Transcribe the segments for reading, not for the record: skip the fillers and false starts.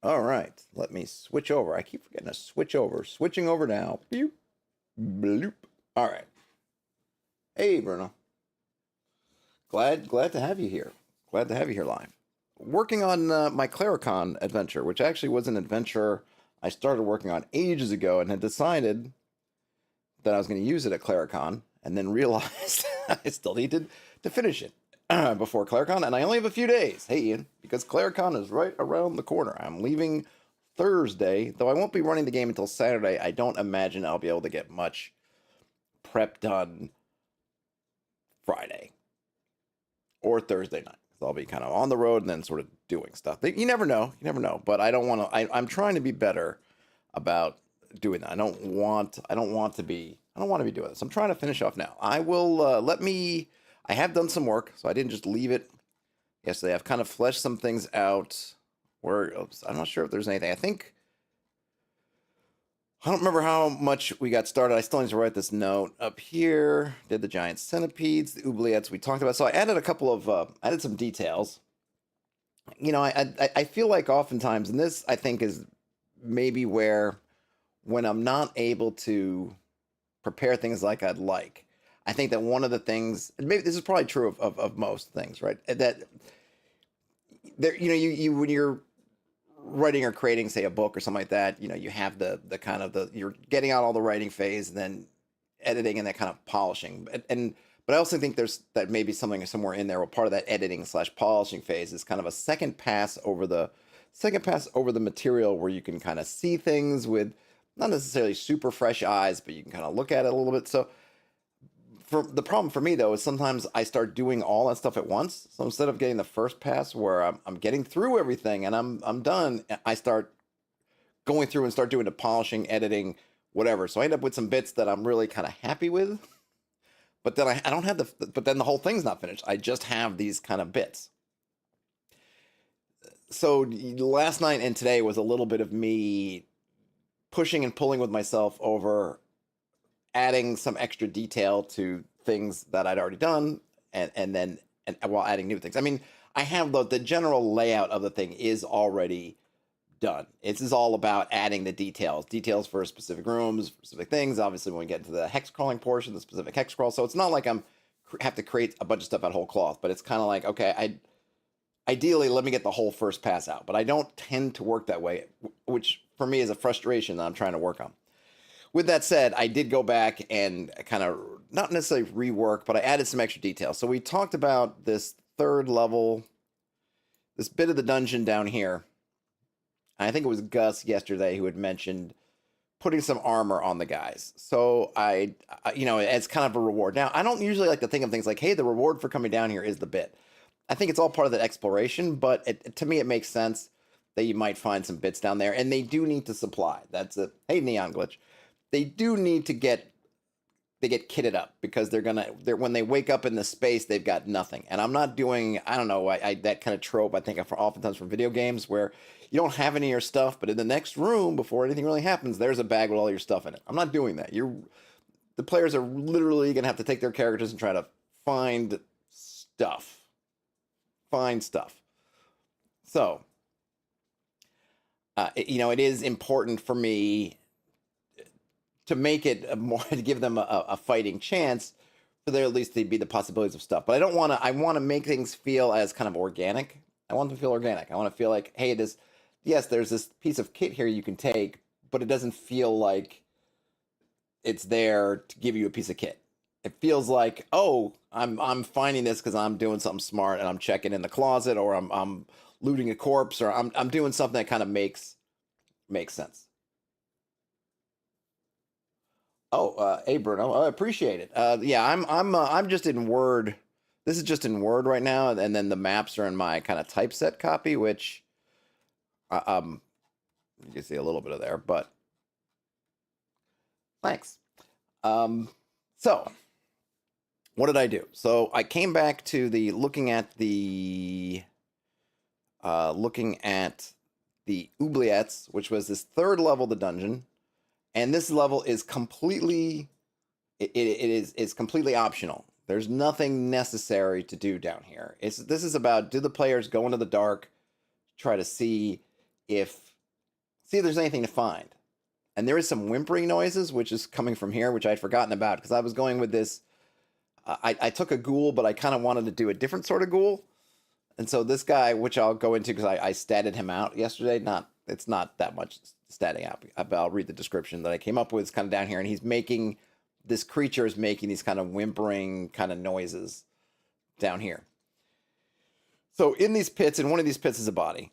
All right, let me switch over. I keep forgetting to switch over. Switching over now. Beep, bloop. All right. Hey, Bruno. Glad to have you here. Glad to have you here live. Working on my Clericon adventure, which actually was an adventure I started working on ages ago and had decided that I was going to use it at Clericon, and then realized I still needed to finish it before Clericon, and I only have a few days. Hey, Ian, because Clericon is right around the corner. I'm leaving Thursday, though I won't be running the game until Saturday. I don't imagine I'll be able to get much prep done Friday or Thursday night. So I'll be kind of on the road and then sort of doing stuff. You never know. You never know. But I don't want to. I'm trying to be better about doing that. I don't want to be. I don't want to be doing this. I'm trying to finish off now. I will let me. I have done some work, so I didn't just leave it yesterday. I've kind of fleshed some things out. Where I'm not sure if there's anything. I don't remember how much we got started. I still need to write this note up here. Did the giant centipedes, the oubliettes we talked about. So I added a couple of, added some details. You know, I feel like oftentimes, and this I think is maybe where when I'm not able to prepare things like I'd like, I think that one of the things, and maybe this is probably true of most things, right? That there, you when you're writing or creating, say, a book or something like that, you have the kind of you're getting out all the writing phase and then editing and that kind of polishing. But I also think there's that maybe something somewhere in there where part of that editing slash polishing phase is kind of a second pass over the material where you can kind of see things with not necessarily super fresh eyes, but you can kind of look at it a little bit. So for the problem for me though is sometimes I start doing all that stuff at once. So instead of getting the first pass where I'm getting through everything and I'm done, I start going through and start doing the polishing, editing, whatever. So I end up with some bits that I'm really kind of happy with, but then I don't have but then the whole thing's not finished. I just have these kind of bits. So last night and today was a little bit of me pushing and pulling with myself over adding some extra detail to things that I'd already done, and while adding new things. I mean, I have the general layout of the thing is already done. This is all about adding the details for specific rooms, specific things. Obviously, when we get into the hex crawling portion, the specific hex crawl. So it's not like I'm have to create a bunch of stuff out of whole cloth, but it's kind of like, okay, ideally let me get the whole first pass out, but I don't tend to work that way, which for me is a frustration that I'm trying to work on. With that said, I did go back and kind of not necessarily rework, but I added some extra details. So we talked about this third level, this bit of the dungeon down here. I think it was Gus yesterday who had mentioned putting some armor on the guys. So as kind of a reward. Now, I don't usually like to think of things like, hey, the reward for coming down here is the bit. I think it's all part of the exploration, but to me, it makes sense that you might find some bits down there, and they do need to supply. That's it. Hey, Neon Glitch. They do need to get kitted up because they're when they wake up in the space, they've got nothing. And I'm not doing, I don't know, that kind of trope I think oftentimes from video games where you don't have any of your stuff, but in the next room before anything really happens, there's a bag with all your stuff in it. I'm not doing that. The players are literally gonna have to take their characters and try to find stuff. Find stuff. So it is important for me to make it more to give them a fighting chance for there at least to be the possibilities of stuff. But I don't want to. I want to make things feel as kind of organic. I want them to feel organic. I want to feel like, hey, yes, there's this piece of kit here you can take, but it doesn't feel like it's there to give you a piece of kit. It feels like, oh, I'm finding this because I'm doing something smart and I'm checking in the closet, or I'm looting a corpse, or I'm doing something that kind of makes sense. Oh, hey Bruno, I appreciate it. Yeah, I'm just in Word. This is just in Word right now, and then the maps are in my kind of typeset copy, which you can see a little bit of there, but thanks. So what did I do? So I came back to the looking at the oubliettes, which was this third level of the dungeon. And this level is completely it's completely optional. There's nothing necessary to do down here. This is about, do the players go into the dark, try to see if see if there's anything to find. And there is some whimpering noises, which is coming from here, which I'd forgotten about because I was going with this. I took a ghoul, but I kind of wanted to do a different sort of ghoul. And so this guy, which I'll go into because I statted him out yesterday. It's not that much statting out. I'll read the description that I came up with. It's kind of down here. And this creature is making these kind of whimpering kind of noises down here. So in these pits, and one of these pits is a body.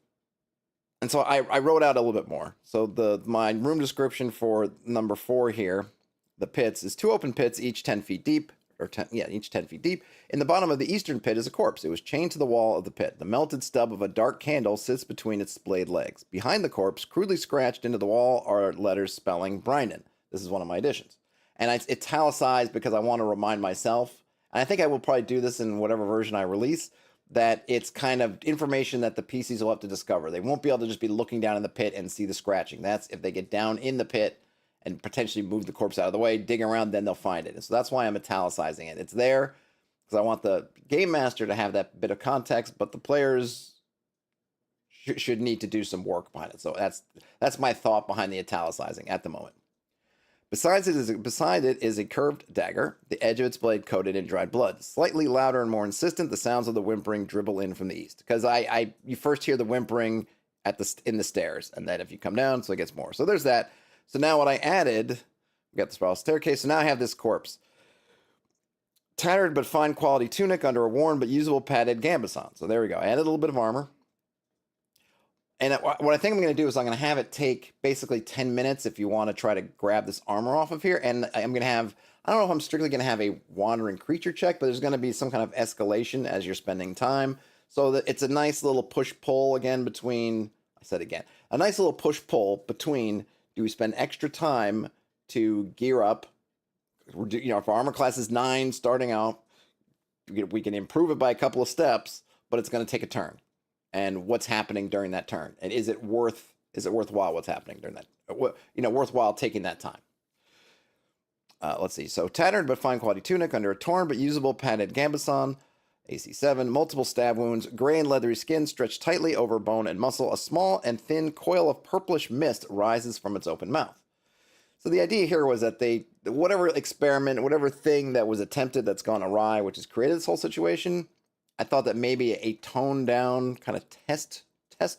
And so I wrote out a little bit more. So my room description for number 4 here, the pits, is 2 open pits, each 10 feet deep. Each 10 feet deep. In the bottom of the eastern pit is a corpse. It was chained to the wall of the pit. The melted stub of a dark candle sits between its splayed legs. Behind the corpse, crudely scratched into the wall, are letters spelling Brynden. This is one of my additions. And it's italicized because I want to remind myself, and I think I will probably do this in whatever version I release, that it's kind of information that the PCs will have to discover. They won't be able to just be looking down in the pit and see the scratching. That's if they get down in the pit and potentially move the corpse out of the way, dig around, then they'll find it. And so that's why I'm italicizing it. It's there because I want the game master to have that bit of context, but the players should need to do some work behind it. So that's my thought behind the italicizing at the moment. Beside it is a curved dagger, the edge of its blade coated in dried blood. Slightly louder and more insistent, the sounds of the whimpering dribble in from the east. Because you first hear the whimpering in the stairs, and then if you come down, so it gets more. So there's that. So now what I added, we got the spiral staircase, so now I have this corpse. Tattered but fine quality tunic under a worn but usable padded gambeson. So there we go. I added a little bit of armor. And what I think I'm going to do is I'm going to have it take basically 10 minutes if you want to try to grab this armor off of here. And I'm going to have, I don't know if I'm strictly going to have a wandering creature check, but there's going to be some kind of escalation as you're spending time. So that it's a nice little push-pull again between, a nice little push-pull between, do we spend extra time to gear up? If our armor class is 9 starting out, we can improve it by a couple of steps, but it's going to take a turn. And what's happening during that turn, and is it worthwhile what's happening during that, worthwhile taking that time. Let's see. So tattered but fine quality tunic under a torn but usable padded gambeson, AC 7, multiple stab wounds, gray and leathery skin stretched tightly over bone and muscle. A small and thin coil of purplish mist rises from its open mouth. So the idea here was that whatever experiment, whatever thing that was attempted that's gone awry, which has created this whole situation, I thought that maybe a toned down kind of test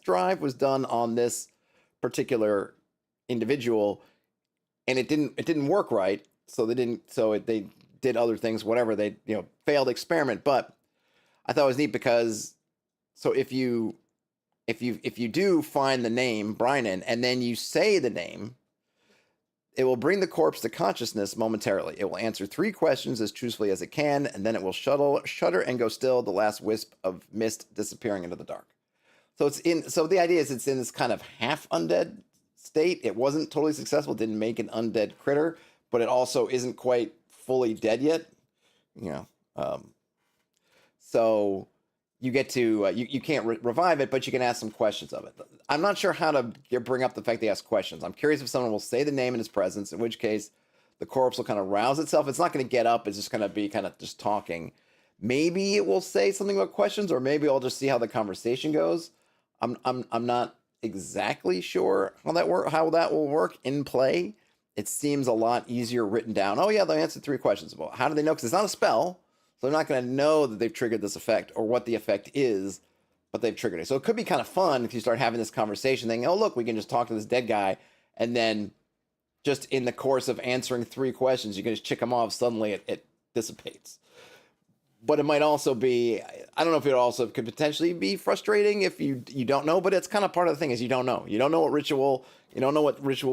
drive was done on this particular individual, and it didn't work right. So they did other things, whatever they failed experiment. But I thought it was neat because so if you do find the name Brynden and then you say the name, it will bring the corpse to consciousness momentarily. It will answer 3 questions as truthfully as it can, and then it will shudder and go still, the last wisp of mist disappearing into the dark. So the idea is it's in this kind of half undead state. It wasn't totally successful, didn't make an undead critter, but it also isn't quite fully dead yet. So you get to you can't revive it, but you can ask some questions of it. I'm not sure how to bring up the fact they ask questions. I'm curious if someone will say the name in his presence, in which case the corpse will kind of rouse itself. It's not going to get up. It's just going to be kind of just talking. Maybe it will say something about questions, or maybe I'll just see how the conversation goes. I'm not exactly sure how that will work in play. It seems a lot easier written down. Oh yeah, they answered 3 questions. Well, how do they know? Because it's not a spell. So they're not going to know that they've triggered this effect or what the effect is, but they've triggered it. So it could be kind of fun if you start having this conversation thinking, oh, look, we can just talk to this dead guy. And then just in the course of answering 3 questions, you can just check them off. Suddenly it dissipates. But it might also be, I don't know if it also could potentially be frustrating if you don't know, but it's kind of part of the thing is you don't know. You don't know what ritual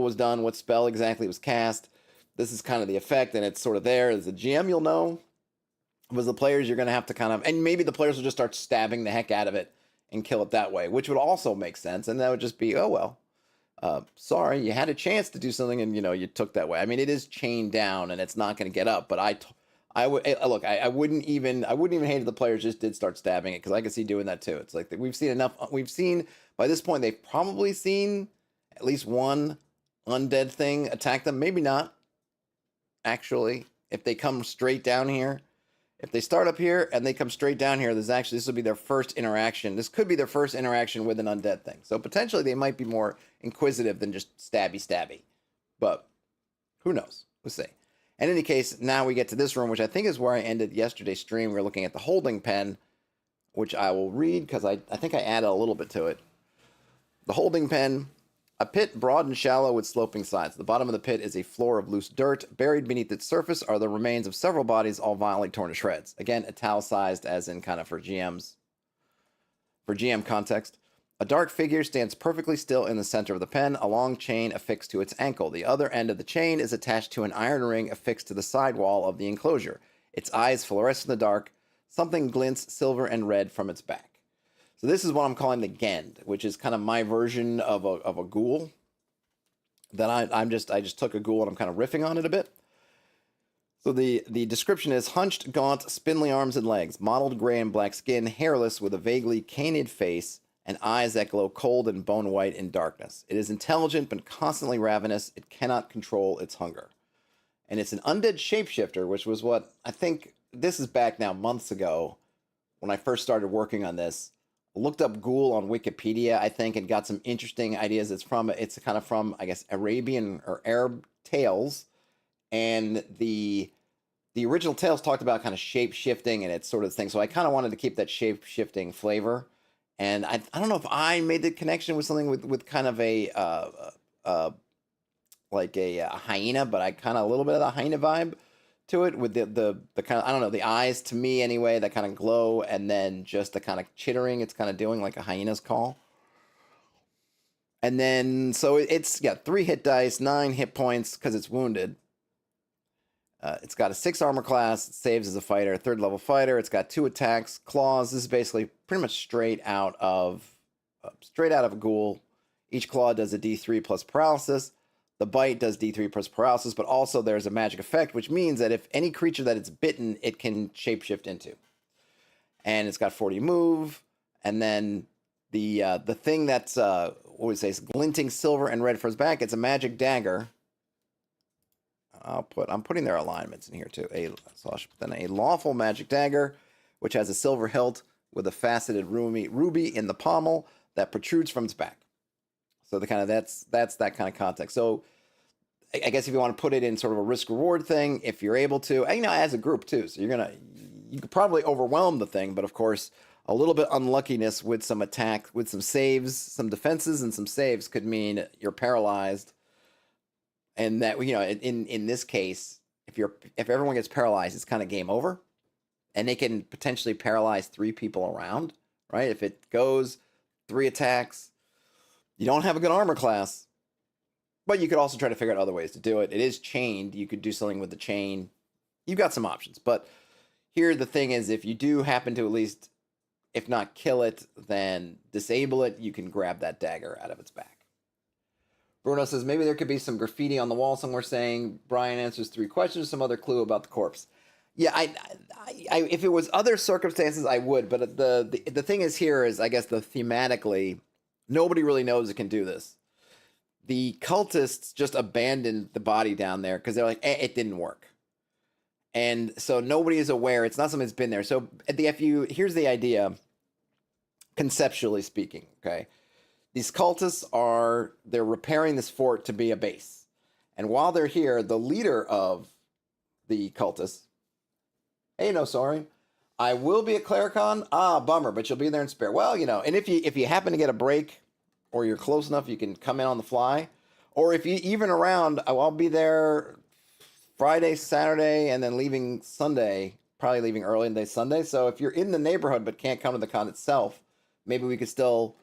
was done, what spell exactly was cast. This is kind of the effect, and it's sort of there. As a GM, you'll know. Was the players, you're going to have to kind of, and maybe the players will just start stabbing the heck out of it and kill it that way, which would also make sense. And that would just be, oh, well, sorry, you had a chance to do something and, you took that way. I mean, it is chained down and it's not going to get up, but I wouldn't even hate if the players just did start stabbing it because I could see doing that too. It's like we've seen by this point, they've probably seen at least one undead thing attack them. Maybe not, actually, if they come straight down here. If they start up here and they come straight down here, this will be their first interaction. This could be their first interaction with an undead thing. So potentially they might be more inquisitive than just stabby. But who knows? We'll see. In any case, now we get to this room, which I think is where I ended yesterday's stream. We're looking at the holding pen, which I will read because I think I added a little bit to it. The holding pen, a pit broad and shallow with sloping sides. The bottom of the pit is a floor of loose dirt. Buried beneath its surface are the remains of several bodies, all violently torn to shreds. Again, italicized as in kind of for GM context. A dark figure stands perfectly still in the center of the pen, a long chain affixed to its ankle. The other end of the chain is attached to an iron ring affixed to the side wall of the enclosure. Its eyes fluoresce in the dark. Something glints silver and red from its back. So this is what I'm calling the Gend, which is kind of my version of a ghoul. That I just took a ghoul and I'm kind of riffing on it a bit. So the description is hunched, gaunt, spindly arms and legs, mottled gray and black skin, hairless with a vaguely canid face, and eyes that glow cold and bone white in darkness. It is intelligent but constantly ravenous. It cannot control its hunger. And it's an undead shapeshifter, which was what I think, this is back now months ago when I first started working on this. I looked up ghoul on Wikipedia, I think, and got some interesting ideas. It's kind of from, I guess, Arabian or Arab tales. And the original tales talked about kind of shape-shifting and its sort of thing. So I kind of wanted to keep that shape-shifting flavor. And I don't know if I made the connection with something with kind of like a hyena, but I kind of a little bit of the hyena vibe to it with the kind of, I don't know, the eyes to me anyway, that kind of glow, and then just the kind of chittering it's kind of doing like a hyena's call. And then, so it's got 3 hit dice, 9 hit points because it's wounded. It's got a 6 armor class. It saves as a fighter, 3rd level fighter. It's got 2 attacks, claws. This is basically pretty much straight out of a ghoul. Each claw does a D3 plus paralysis. The bite does D3 plus paralysis, but also there's a magic effect, which means that if any creature that it's bitten, it can shapeshift into. And it's got 40 move. And then the thing that's what would we say is glinting silver and red for his back. It's a magic dagger. I'm putting their alignments in here too. Then a lawful magic dagger, which has a silver hilt with a faceted ruby in the pommel that protrudes from its back. So that's that kind of context. So I guess if you want to put it in sort of a risk reward thing, if you're able to, as a group too. So you could probably overwhelm the thing, but of course a little bit unluckiness with some attack, with some saves, some defenses and some saves could mean you're paralyzed. And that, in this case, if everyone gets paralyzed, it's kind of game over. And they can potentially paralyze 3 people around, right? If it goes 3 attacks, you don't have a good armor class. But you could also try to figure out other ways to do it. It is chained. You could do something with the chain. You've got some options. But here the thing is, if you do happen to at least, if not kill it, then disable it, you can grab that dagger out of its back. Bruno says, maybe there could be some graffiti on the wall somewhere saying, Brian answers 3 questions, some other clue about the corpse. Yeah, I if it was other circumstances, I would. But the thing is here is, I guess, thematically, nobody really knows it can do this. The cultists just abandoned the body down there because they're like, it didn't work. And so nobody is aware. It's not something that's been there. So here's the idea, conceptually speaking, okay? These cultists they're repairing this fort to be a base. And while they're here, the leader of the cultists, hey, no, sorry, I will be at Clericon. Bummer, but you'll be there in spare. Well, and if you happen to get a break or you're close enough, you can come in on the fly. Or if you even around, I'll be there Friday, Saturday, and then leaving Sunday, probably leaving early in the day Sunday. So if you're in the neighborhood but can't come to the con itself, maybe we could still...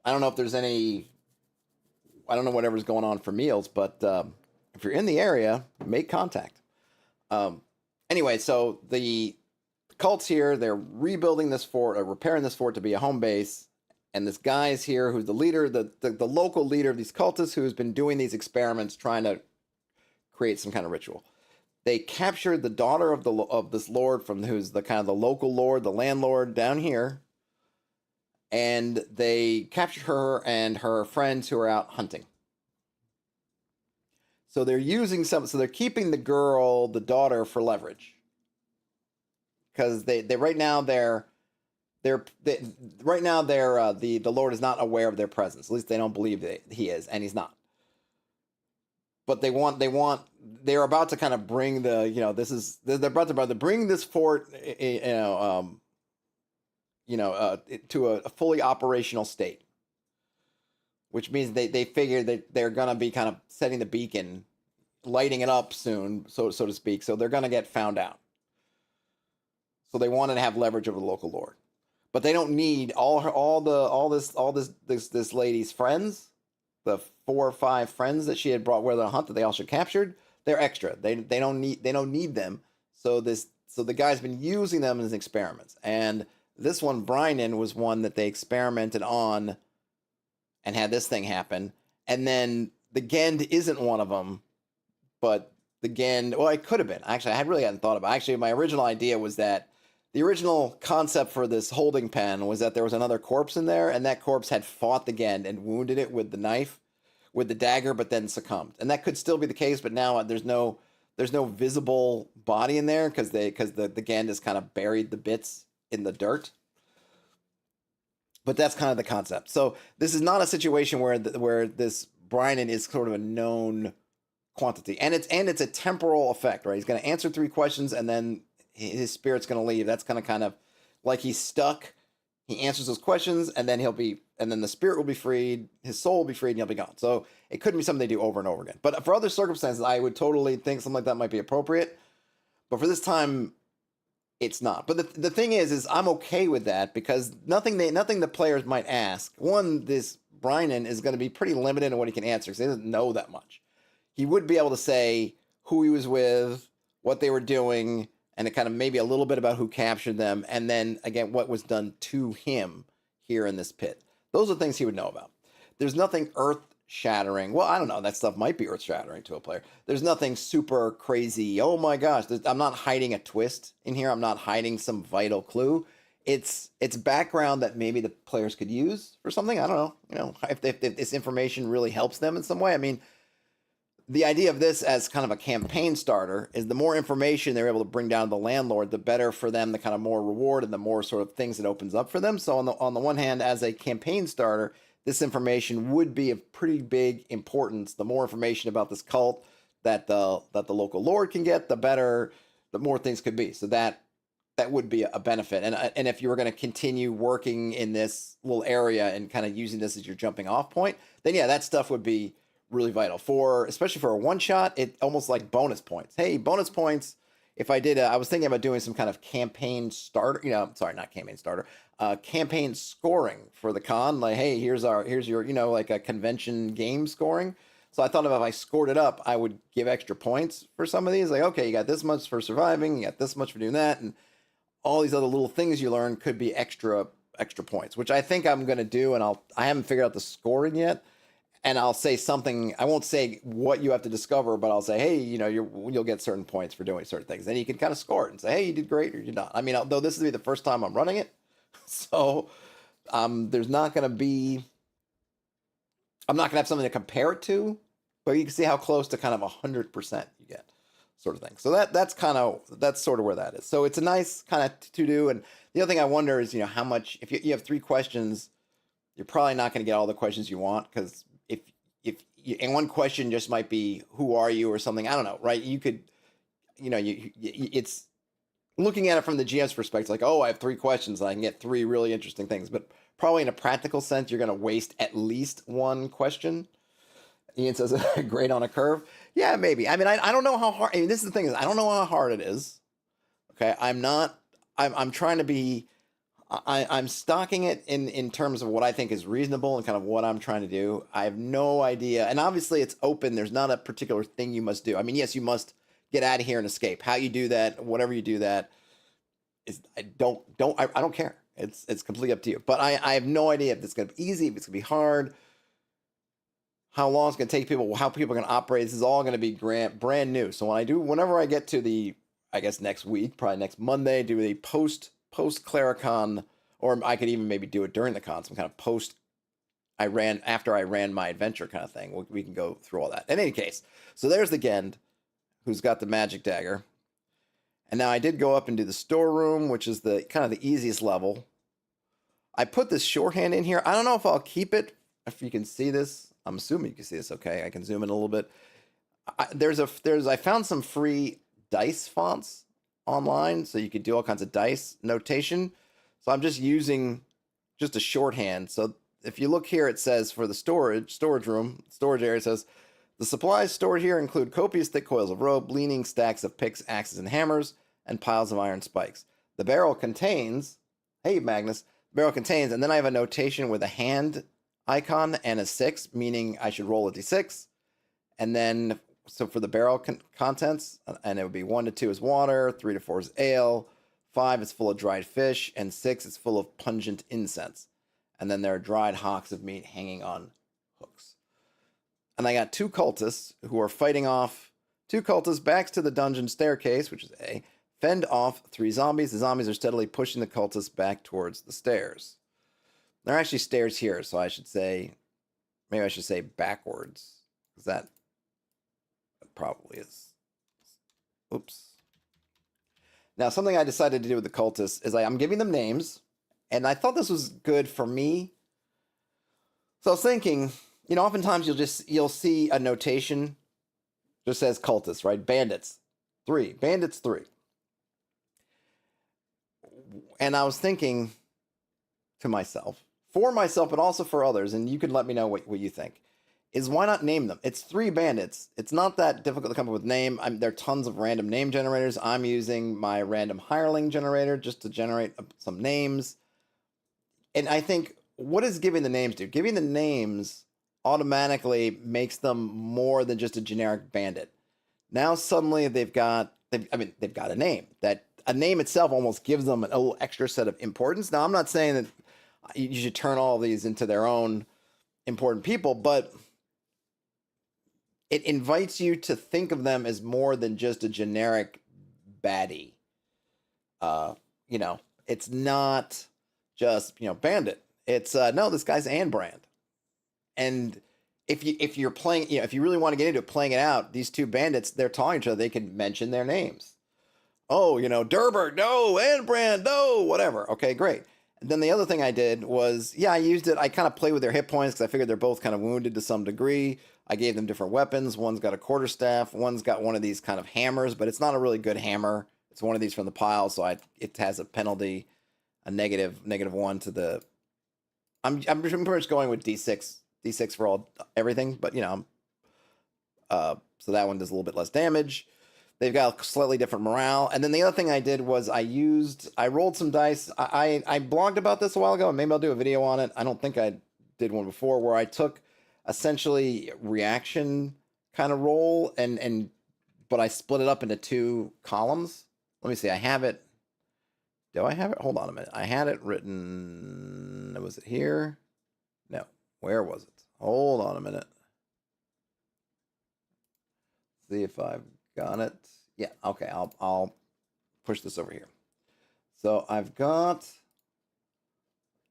I don't know if there's I don't know whatever's going on for meals, but if you're in the area, make contact. Anyway, so the cults here, they're rebuilding this fort, or repairing this fort to be a home base. And this guy is here who's the leader, the local leader of these cultists who has been doing these experiments trying to create some kind of ritual. They captured the daughter of this lord who's the kind of the local lord, the landlord down here. And they captured her and her friends who are out hunting. So they're using so they're keeping the daughter for leverage. because they right now they right now the Lord is not aware of their presence. At least they don't believe that he is, and he's not. But they're about to kind of bring they're about to bring this fort, to a fully operational state, which means they figure that they're gonna be kind of setting the beacon, lighting it up soon, so to speak. So they're gonna get found out. So they wanted to have leverage over the local lord, but they don't need this lady's friends, the 4 or 5 friends that she had brought with her on a hunt that they also captured. They're extra. They don't need them. So the guy's been using them as experiments, and this one, Brynan, was one that they experimented on and had this thing happen. And then the Gend isn't one of them, but the Gend, well, it could have been. Actually, I really hadn't thought about it. Actually, my original idea was that the original concept for this holding pen was that there was another corpse in there, and that corpse had fought the Gend and wounded it with the knife, with the dagger, but then succumbed. And that could still be the case, but now there's no visible body in there because the Gend has kind of buried the bits in the dirt. But that's kind of the concept. So this is not a situation where this Brynan is sort of a known quantity, and it's a temporal effect, right? He's going to answer 3 questions, and then his spirit's going to leave. That's going to kind of like he's stuck. He answers those questions, and then then the spirit will be freed, his soul will be freed, and he'll be gone. So it couldn't be something they do over and over again. But for other circumstances, I would totally think something like that might be appropriate. But for this time, it's not. But the thing is I'm okay with that because nothing the players might ask. One, this Brynan is going to be pretty limited in what he can answer because he doesn't know that much. He would be able to say who he was with, what they were doing, and it kind of maybe a little bit about who captured them, and then again what was done to him here in this pit. Those are things he would know about. There's nothing earth-shattering. Well, I don't know. That stuff might be earth-shattering to a player. There's nothing super crazy. Oh my gosh, I'm not hiding a twist in here. I'm not hiding some vital clue. It's background that maybe the players could use for something. I don't know. If this information really helps them in some way. I mean, the idea of this as kind of a campaign starter is the more information they're able to bring down to the landlord, the better for them, the kind of more reward and the more sort of things it opens up for them. So on the one hand, as a campaign starter, this information would be of pretty big importance. The more information about this cult that the local lord can get, the more things could be. So that would be a benefit. And if you were going to continue working in this little area and kind of using this as your jumping off point, then yeah, that stuff would be really vital especially for a one shot. It almost like bonus points. Hey, bonus points. If I did, I was thinking about doing some kind of campaign starter. Sorry, not campaign starter. Campaign scoring for the con. Like, hey, here's your, like a convention game scoring. So I thought if I scored it up, I would give extra points for some of these. Like, okay, you got this much for surviving, you got this much for doing that, and all these other little things you learn could be extra points, which I think I'm going to do. And I haven't figured out the scoring yet. And I'll say something. I won't say what you have to discover, but I'll say, hey, you'll get certain points for doing certain things. And you can kind of score it and say, hey, you did great or you're not. I mean, although this will be the first time I'm running it, so there's not going to be. I'm not going to have something to compare it to, but you can see how close to kind of 100% you get, sort of thing. So that's sort of where that is. So it's a nice kind of to do. And the other thing I wonder is, how much if you have 3 questions, you're probably not going to get all the questions you want because. And one question just might be, who are you or something? I don't know, right? You could, it's looking at it from the GM's perspective, like, oh, I have 3 questions and I can get 3 really interesting things. But probably in a practical sense, you're going to waste at least 1 question. Ian says, great on a curve. Yeah, maybe. I mean, I don't know how hard, this is the thing is, I don't know how hard it is. Okay. I'm trying to be, I'm stocking it in terms of what I think is reasonable and kind of what I'm trying to do. I have no idea. And obviously it's open. There's not a particular thing you must do. I mean, yes, you must get out of here and escape. How you do that, whatever you do that is, I don't care. It's completely up to you. But I have no idea if it's going to be easy, if it's going to be hard, how long it's going to take people, how people are going to operate. This is all going to be brand new. So whenever I get to I guess next week, probably next Monday, do the post Clericon, or I could even maybe do it during the con, some kind of after I ran my adventure kind of thing. We can go through all that. In any case, so there's the Gend, who's got the magic dagger, And now I did go up and do the storeroom, which is the kind of the easiest level. I put this shorthand in here. I don't know if I'll keep it, if you can see this. I'm assuming you can see this okay. I can zoom in a little bit. I found some free dice fonts online, so you could do all kinds of dice notation. So I'm just using just a shorthand. So if you look here, it says for the storage area, it says, the supplies stored here include copious thick coils of rope, leaning stacks of picks, axes, and hammers, and piles of iron spikes. The barrel contains, hey Magnus, the barrel contains, and then I have a notation with a hand icon and a 6, meaning I should roll a d6. And then, so for the barrel contents, and it would be 1 to 2 is water, 3 to 4 is ale, 5 is full of dried fish, and 6 is full of pungent incense. And then there are dried hocks of meat hanging on hooks. And I got 2 cultists who are fighting off 2 cultists backs to the dungeon staircase, which is A, fend off 3 zombies. The zombies are steadily pushing the cultists back towards the stairs. There are actually stairs here, so I should say, maybe I should say backwards, because that probably is. Oops. Now, something I decided to do with the cultists is I'm giving them names, and I thought this was good for me. So I was thinking, oftentimes you'll see a notation just says cultists, right? Bandits 3, bandits 3. And I was thinking to myself, for myself, but also for others, and you can let me know what you think, is why not name them? It's 3 bandits. It's not that difficult to come up with a name. There are tons of random name generators. I'm using my random hireling generator just to generate some names. And I think, what does giving the names do? Giving the names automatically makes them more than just a generic bandit. Now suddenly they've got a name. That a name itself almost gives them a little extra set of importance. Now, I'm not saying that you should turn all these into their own important people, but it invites you to think of them as more than just a generic baddie. It's not just, bandit. It's no, this guy's Anne Brand. And if you're playing, if you really want to get into playing it out, these 2 bandits, they're talking to each other, they can mention their names. Oh, Durbert, no, Anne Brand, no, whatever. Okay, great. And then the other thing I did was, I used it. I kind of played with their hit points because I figured they're both kind of wounded to some degree. I gave them different weapons. One's got a quarterstaff. One's got one of these kind of hammers, but it's not a really good hammer. It's one of these from the pile, so it has a penalty, a negative 1 to the. I'm pretty much going with D6 for everything, but so that one does a little bit less damage. They've got a slightly different morale. And then the other thing I did was I rolled some dice. I blogged about this a while ago, and maybe I'll do a video on it. I don't think I did one before, where I took essentially reaction kind of roll, but I split it up into 2 columns. Let me see. I have it. Do I have it? Hold on a minute. I had it written. Was it here? No. Where was it? Hold on a minute. See if I've got it. Yeah, okay, I'll push this over here. So I've got,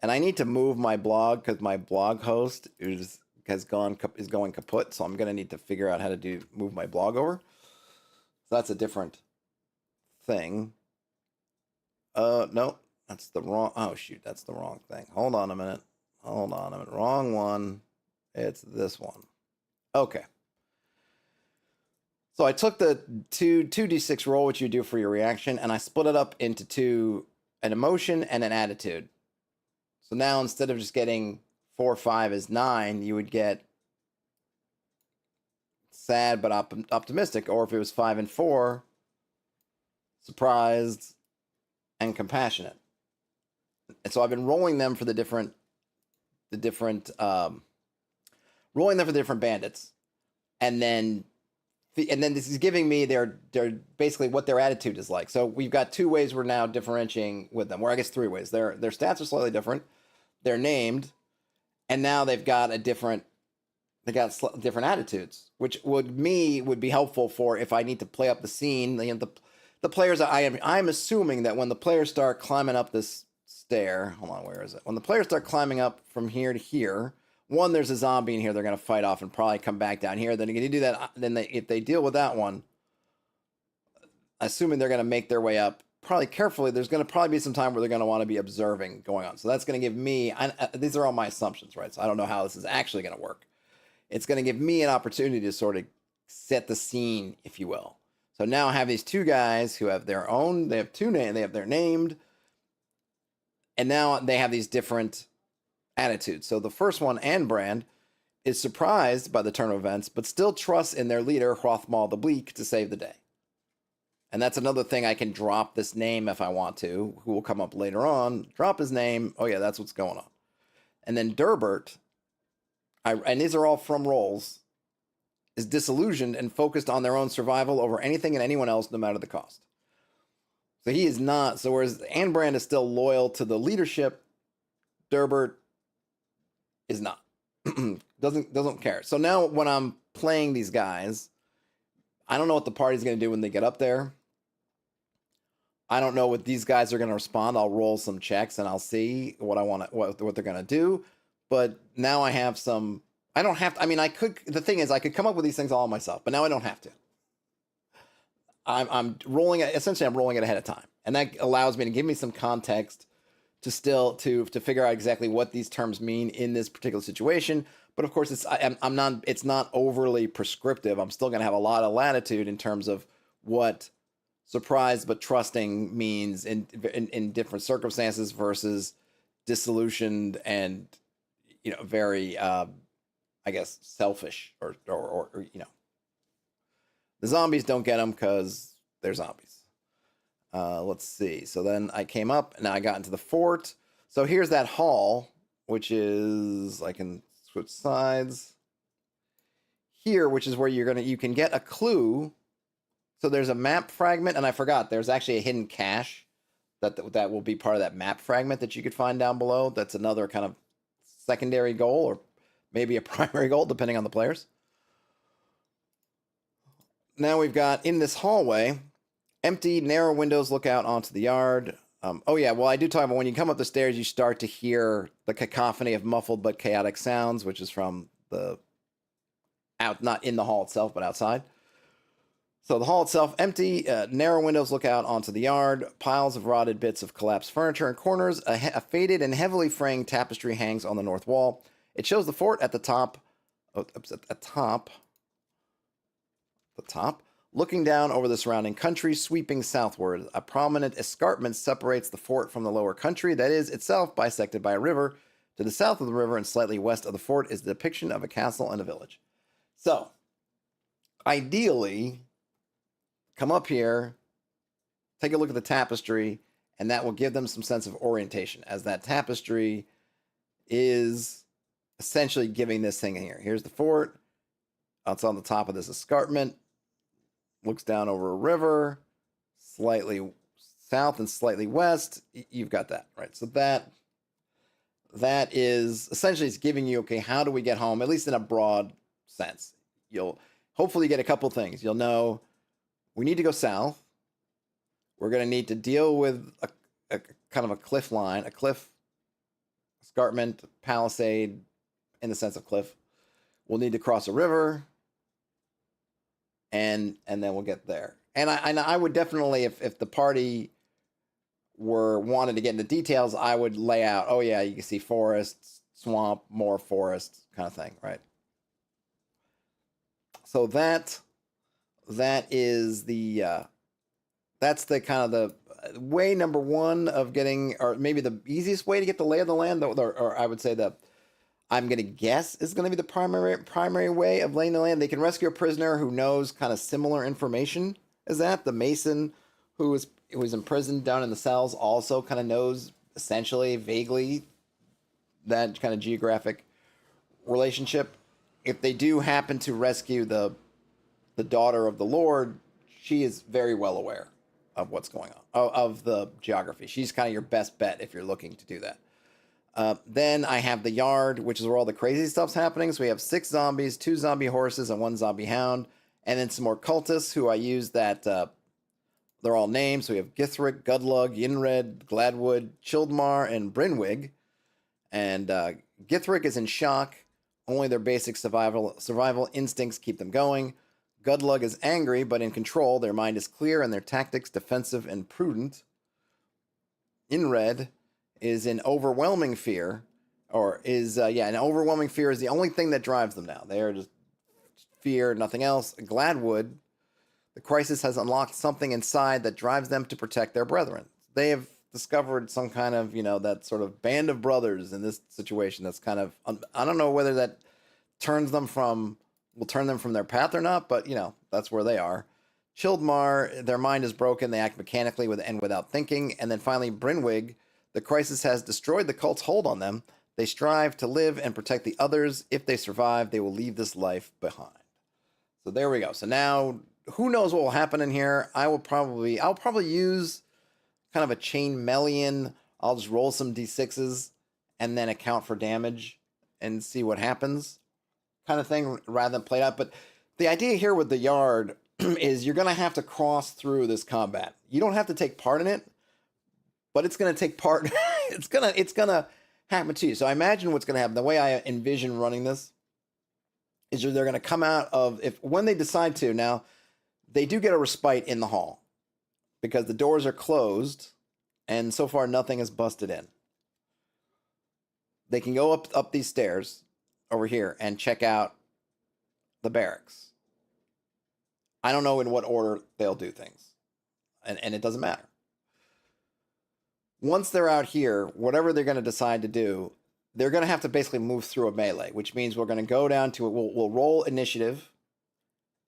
and I need to move my blog because my blog host is going kaput. So I'm gonna need to figure out how to move my blog over. So that's a different thing. No, that's the wrong. Oh shoot, that's the wrong thing. Hold on a minute. Wrong one. It's this one. Okay. So I took the 2d6 roll, which you do for your reaction, and I split it up into an emotion and an attitude. So now instead of just getting 4, 5 is 9, you would get sad but optimistic. Or if it was 5 and 4, surprised and compassionate. And so I've been rolling them for the different bandits, and then this is giving me their basically what their attitude is like. So we've got 2 ways we're now differentiating with them. Or I guess 3 ways. Their stats are slightly different. They're named, and now they've got different attitudes, which would be helpful for if I need to play up the scene. The players, I'm assuming that when the players start climbing up this stair, hold on, where is it? When the players start climbing up from here to here, one, there's a zombie in here they're going to fight off and probably come back down here. Then you're going to do that. Then if they deal with that one, assuming they're going to make their way up probably carefully, there's going to probably be some time where they're going to want to be observing going on. So that's going to give me, these are all my assumptions, right? So I don't know how this is actually going to work. It's going to give me an opportunity to sort of set the scene, if you will. So now I have these two guys who have their own, they have two names, they're named, and now they have these different attitudes. So the first one, Anbrand, is surprised by the turn of events, but still trusts in their leader, Hrothmal the Bleak, to save the day. And that's another thing. I can drop this name if I want to, who will come up later on. Drop his name. Oh, yeah, that's what's going on. And then Durbert, and these are all from rolls, is disillusioned and focused on their own survival over anything and anyone else, no matter the cost. So he is not. So whereas Anbrand is still loyal to the leadership, Durbert is not. doesn't care. So now when I'm playing these guys, I don't know what the party's going to do when they get up there. I don't know what these guys are going to respond. I'll roll some checks and I'll see what I want, what they're going to do. But now I have some. I don't have to. I mean, I could. The thing is, I could come up with these things all myself, but now I don't have to. I'm rolling it. Essentially, I'm rolling it ahead of time, and that allows me to give me some context to still to figure out exactly what these terms mean in this particular situation. But of course, I'm not. It's not overly prescriptive. I'm still going to have a lot of latitude in terms of what surprised but trusting means in different circumstances versus disillusioned and very I guess selfish or the zombies don't get them because they're zombies. Let's see. So then I came up and I got into the fort. So here's that hall, which is I can switch sides here, which is where you can get a clue. So there's a map fragment, and I forgot there's actually a hidden cache that will be part of that map fragment that you could find down below. That's another kind of secondary goal, or maybe a primary goal, depending on the players. Now we've got in this hallway, empty, narrow windows look out onto the yard. Oh yeah, well I do talk about when you come up the stairs, you start to hear the cacophony of muffled but chaotic sounds, which is from the not in the hall itself, but outside. So the hall itself, empty, narrow windows look out onto the yard, piles of rotted bits of collapsed furniture in corners, a faded and heavily fraying tapestry hangs on the north wall. It shows the fort at the top, looking down over the surrounding country, sweeping southward. A prominent escarpment separates the fort from the lower country, that is, itself bisected by a river. To the south of the river and slightly west of the fort is the depiction of a castle and a village. So, ideally, come up here, take a look at the tapestry, and that will give them some sense of orientation, as that tapestry is essentially giving this thing here. Here's the fort. It's on the top of this escarpment. Looks down over a river, slightly south and slightly west. You've got that, right? So that is essentially it's giving you, okay, how do we get home? At least in a broad sense. You'll hopefully get a couple things. You'll know we need to go south. We're going to need to deal with a kind of a cliff line, a cliff escarpment, palisade in the sense of cliff. We'll need to cross a river, and then we'll get there. And I would definitely, if the party were wanted to get into details, I would lay out, oh yeah, you can see forest, swamp, more forest kind of thing, right? So that is the that's the kind of the way number one of getting, or maybe the easiest way to get the lay of the land, or I would say I'm going to guess is going to be the primary way of laying the land. They can rescue a prisoner who knows kind of similar information as that. The mason who was imprisoned down in the cells also kind of knows essentially, vaguely, that kind of geographic relationship. If they do happen to rescue the daughter of the Lord, she is very well aware of what's going on, of the geography. She's kind of your best bet if you're looking to do that. Then I have the yard, which is where all the crazy stuff's happening. So we have 6 zombies, 2 zombie horses, and 1 zombie hound. And then some more cultists who I use that, they're all named. So we have Githric, Gudlug, Yinred, Gladwood, Childmar, and Brynwig. And Githric is in shock. Only their basic survival instincts keep them going. Gudlug is angry but in control. Their mind is clear and their tactics defensive and prudent. Inred is in overwhelming fear, or is an overwhelming fear is the only thing that drives them now. They are just fear, nothing else. Gladwood, the crisis has unlocked something inside that drives them to protect their brethren. They have discovered some kind of, that sort of band of brothers in this situation. That's kind of, I don't know whether that will turn them from their path or not, but that's where they are. Childmar, their mind is broken. They act mechanically and without thinking. And then finally, Brynwig, the crisis has destroyed the cult's hold on them. They strive to live and protect the others. If they survive, they will leave this life behind. So there we go. So now, who knows what will happen in here? I'll probably use kind of a chain Melian. I'll just roll some d6s and then account for damage and see what happens, kind of thing, rather than play it out. But the idea here with the Yard is you're going to have to cross through this combat. You don't have to take part in it, but it's going to take part. it's going to happen to you. So I imagine what's going to happen. The way I envision running this is they're going to come out of, when they decide to, now they do get a respite in the hall because the doors are closed and so far nothing is busted in. They can go up these stairs over here and check out the barracks. I don't know in what order they'll do things, and it doesn't matter. Once they're out here, whatever they're going to decide to do, they're going to have to basically move through a melee, which means we're going to go down to it. We'll roll initiative,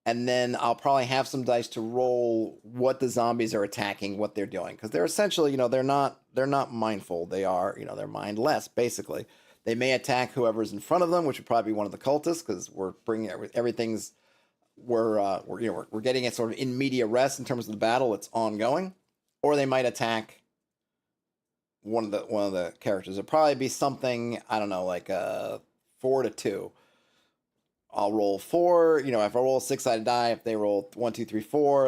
and then I'll probably have some dice to roll what the zombies are attacking, what they're doing, because they're essentially, they're not mindful. They are, they're mindless, basically. They may attack whoever's in front of them, which would probably be one of the cultists, because we're bringing everything's. We're getting it sort of in media res in terms of the battle. It's ongoing, or they might attack one of the characters. It'll probably be something, I don't know, like 4 to 2. I'll roll 4. If I roll a 6-sided die, if they roll 1, 2, 3, 4,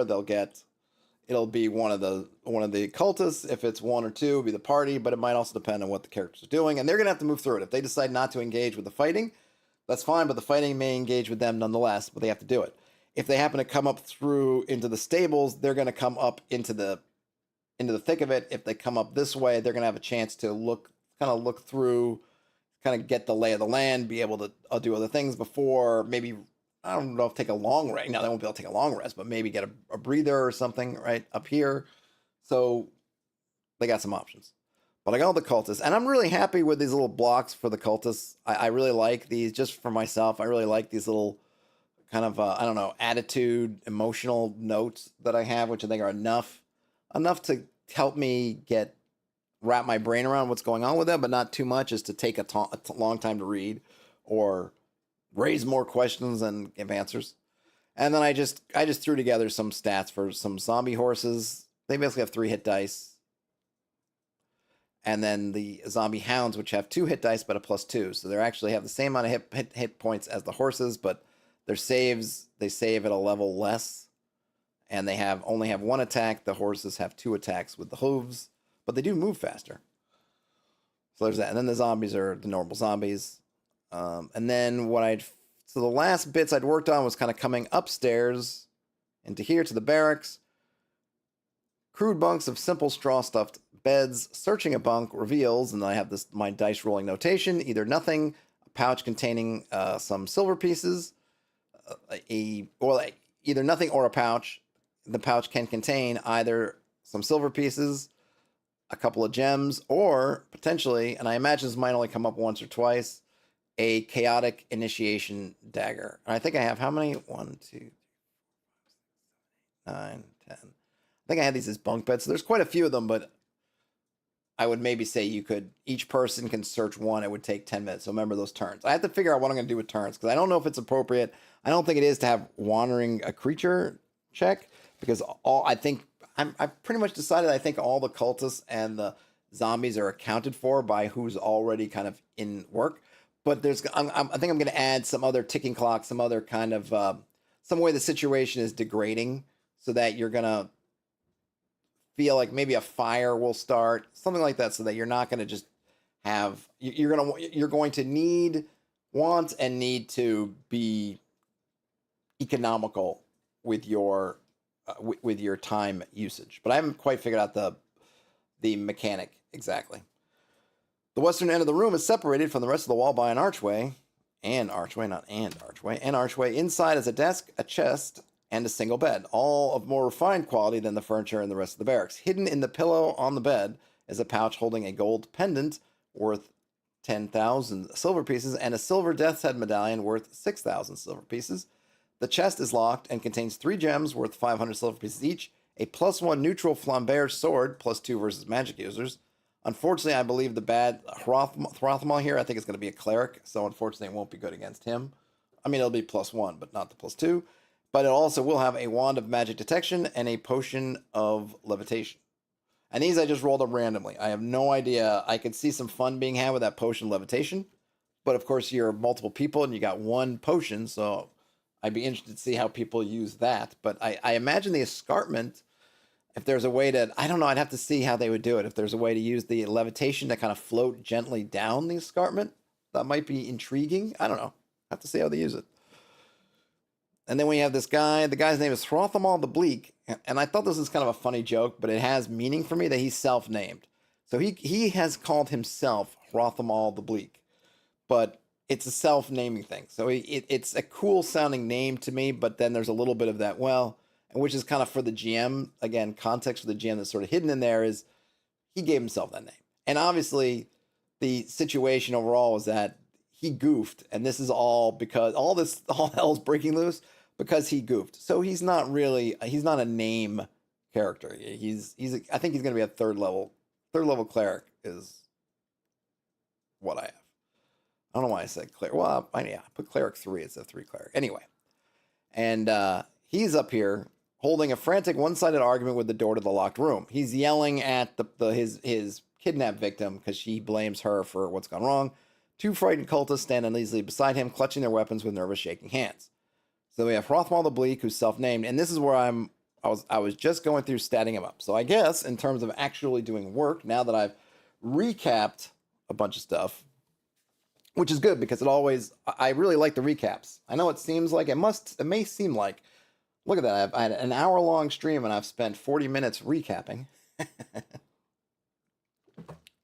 it'll be one of the cultists. If it's 1 or 2, it'll be the party. But it might also depend on what the characters are doing, and they're gonna have to move through it. If they decide not to engage with the fighting, that's fine, but the fighting may engage with them nonetheless, but they have to do it. If they happen to come up through into the stables, they're going to come up into the thick of it. If they come up this way, they're going to have a chance to look through, kind of get the lay of the land, be able to do other things before maybe, I don't know if take a long rest. No, they won't be able to take a long rest, but maybe get a breather or something right up here. So they got some options. But I got all the cultists, and I'm really happy with these little blocks for the cultists. I really like these, just for myself. I really like these little kind of, attitude, emotional notes that I have, which I think are enough to help me wrap my brain around what's going on with them, but not too much as to take a long time to read or raise more questions than give answers. And then I just threw together some stats for some zombie horses. They basically have 3 hit dice. And then the zombie hounds, which have 2 hit dice, but a +2. So they actually have the same amount of hit points as the horses, but their saves, they save at a level less. And they only have 1 attack. The horses have 2 attacks with the hooves, but they do move faster. So there's that. And then the zombies are the normal zombies. And then so the last bits I'd worked on was kind of coming upstairs into here to the barracks. Crude bunks of simple straw-stuffed beds. Searching a bunk reveals, and I have my dice rolling notation, either nothing, a pouch containing some silver pieces, either nothing or a pouch. The pouch can contain either some silver pieces, a couple of gems, or potentially, and I imagine this might only come up once or twice, a chaotic initiation dagger. And I think I have how many? 1, 2, 3, 4, 5, 6, 7, 8, 9, 10. I think I had these as bunk beds. So there's quite a few of them, but I would maybe say each person can search 1. It would take 10 minutes. So remember those turns. I have to figure out what I'm going to do with turns, because I don't know if it's appropriate. I don't think it is to have wandering a creature check, because I've pretty much decided I think all the cultists and the zombies are accounted for by who's already kind of in work. But I think I'm going to add some other ticking clock, some other kind of some way the situation is degrading, so that you're going to feel like maybe a fire will start, something like that, so that you're not going to just have, you're going to want and need to be economical with your with your time usage. But I haven't quite figured out the mechanic exactly. The western end of the room is separated from the rest of the wall by an archway. An archway. Inside is a desk, a chest, and a single bed, all of more refined quality than the furniture in the rest of the barracks. Hidden in the pillow on the bed is a pouch holding a gold pendant worth 10,000 silver pieces and a silver death's head medallion worth 6,000 silver pieces. The chest is locked and contains 3 gems worth 500 silver pieces each, a +1 neutral flambear sword, +2 versus magic users. Unfortunately, I believe the bad Throthmal here, I think it's going to be a cleric, so unfortunately it won't be good against him. I mean, it'll be +1, but not the +2. But it also will have a wand of magic detection and a potion of levitation. And these I just rolled up randomly. I have no idea. I could see some fun being had with that potion of levitation. But of course, you're multiple people and you got one potion, so I'd be interested to see how people use that. But I imagine the escarpment, if there's a way to, I don't know, I'd have to see how they would do it. If there's a way to use the levitation to kind of float gently down the escarpment, that might be intriguing. I don't know. I have to see how they use it. And then we have this guy. The guy's name is Throthmal the Bleak. And I thought this was kind of a funny joke, but it has meaning for me that he's self-named. So he has called himself Throthmal the Bleak. But it's a self-naming thing. So it's a cool sounding name to me, but then there's a little bit of that, well, which is kind of for the GM. Again, context for the GM that's sort of hidden in there is he gave himself that name. And obviously the situation overall is that he goofed, and this is all because all hell's breaking loose because he goofed. So he's not a name character. I think he's going to be a third level cleric is what I have. I don't know why I said cleric. Well, I put cleric 3. It's a 3 cleric. Anyway. And he's up here holding a frantic one-sided argument with the door to the locked room. He's yelling at his kidnapped victim because she blames her for what's gone wrong. 2 frightened cultists stand uneasily beside him, clutching their weapons with nervous shaking hands. So we have Throthmal the Bleak, who's self-named, and this is where I was just going through statting him up. So I guess in terms of actually doing work, now that I've recapped a bunch of stuff, which is good because I really like the recaps. I know it may seem like, look at that, I had an hour-long stream and I've spent 40 minutes recapping,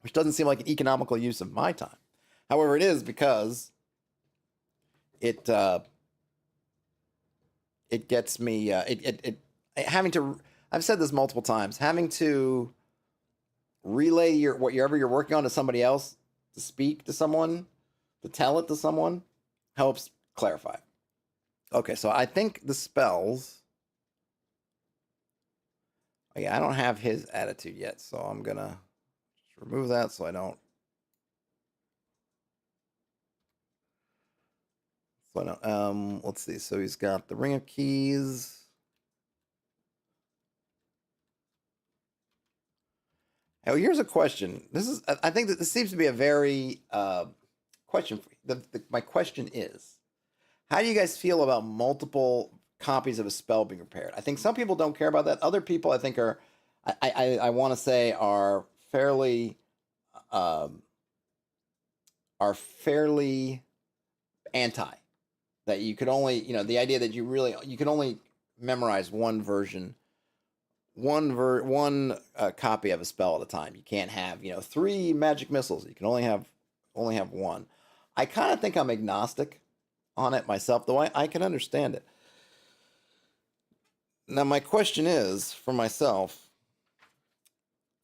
which doesn't seem like an economical use of my time. However, it is because it gets me, having to, I've said this multiple times, having to relay whatever you're working on to somebody else, to speak to someone, to tell it to someone, helps clarify. Okay, so I think the spells, I don't have his attitude yet, so I'm going to remove that so I don't. Let's see. So he's got the Ring of Keys. Now, here's a question. I think that this seems to be a very question for you. My question is, how do you guys feel about multiple copies of a spell being prepared? I think some people don't care about that. Other people, I think, I want to say, are fairly anti. That you could only, the idea that you can only memorize one version, one copy of a spell at a time. You can't have, 3 magic missiles. You can only have one. I kind of think I'm agnostic on it myself, though I can understand it. Now, my question is, for myself,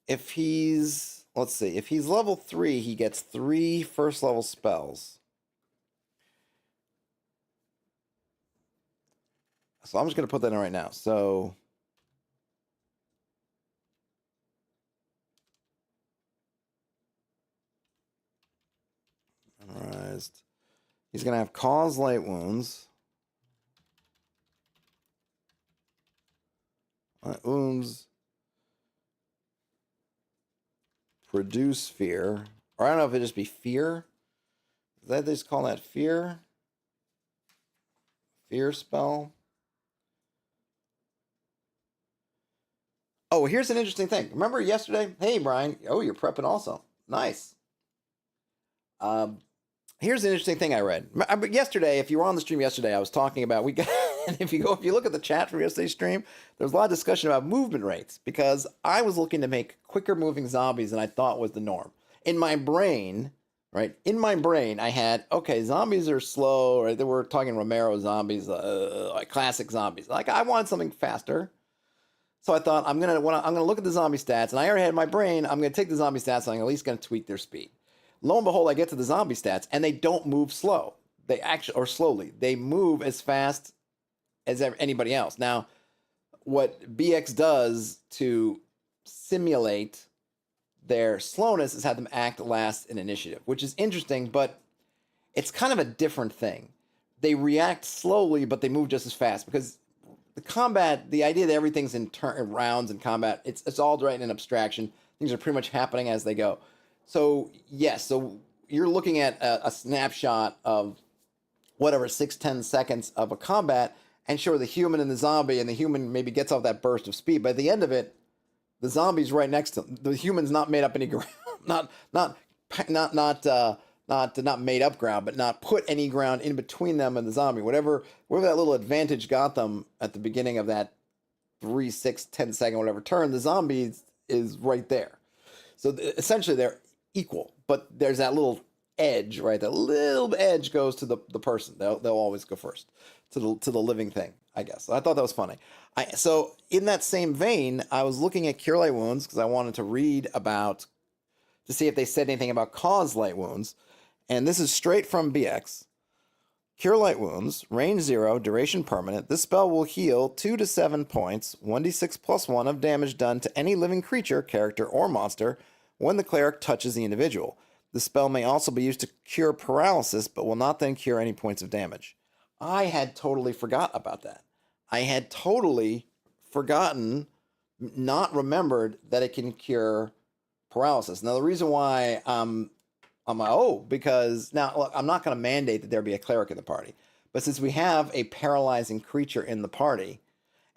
if he's level 3, he gets 3 first level spells. So I'm just going to put that in right now. So memorized. He's going to have cause light wounds. Light wounds produce fear. Or I don't know if it'd just be fear. Is that they just call that fear? Fear spell. Oh, here's an interesting thing. Remember yesterday? Hey, Brian. Oh, you're prepping also. Nice. Here's an interesting thing I read. Yesterday, if you were on the stream yesterday, I was talking about And if you look at the chat from yesterday's stream, there's a lot of discussion about movement rates because I was looking to make quicker moving zombies than I thought was the norm. In my brain, right? In my brain, I had, okay, zombies are slow, right? They were talking Romero zombies, like classic zombies. Like I wanted something faster. So I thought I'm gonna look at the zombie stats, and I already had in my brain, I'm gonna take the zombie stats and I'm at least gonna tweak their speed. Lo and behold, I get to the zombie stats and they don't move slow. They actually, or slowly. They move as fast as anybody else. Now, what BX does to simulate their slowness is have them act last in initiative, which is interesting, but it's kind of a different thing. They react slowly, but they move just as fast because the combat, the idea that everything's in rounds and combat, it's all right in abstraction. Things are pretty much happening as they go. So yes, so you're looking at a snapshot of whatever 6-10 seconds of a combat, and sure, the human and the zombie, and the human maybe gets off that burst of speed, but at the end of it, the zombie's right next to them. The human's not made up any ground, not made up ground, but not put any ground in between them and the zombie. Whatever that little advantage got them at the beginning of that 3, 6, 10 second whatever turn, the zombie is right there. So essentially they're equal, but there's that little edge, right? That little edge goes to the person. They'll always go first to the living thing, I guess. So I thought that was funny. So in that same vein, I was looking at Cure Light Wounds because I wanted to read about to see if they said anything about Cause Light Wounds, and this is straight from BX. Cure Light Wounds, range 0, duration permanent. This spell will heal 2 to 7 points, 1d6 plus 1 of damage done to any living creature, character, or monster when the cleric touches the individual. The spell may also be used to cure paralysis, but will not then cure any points of damage. I had totally forgot about that. I had totally forgotten, not remembered that it can cure paralysis. Now, the reason why I'm like, because now, look, I'm not going to mandate that there be a cleric in the party, but since we have a paralyzing creature in the party,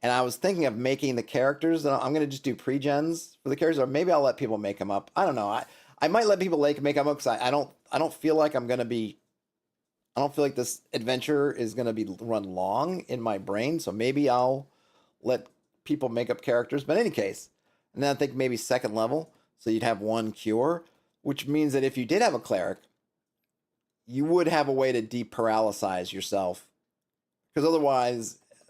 and I was thinking of making the characters, I'm going to just do pre-gens for the characters, or maybe I'll let people make them up. I don't know. I might let people make them up because I don't feel like I'm going to be. I don't feel like this adventure is going to be run long in my brain, so maybe I'll let people make up characters. But in any case, and then I think maybe second level, so you'd have 1 cure, which means that if you did have a cleric, you would have a way to deparalyze yourself, because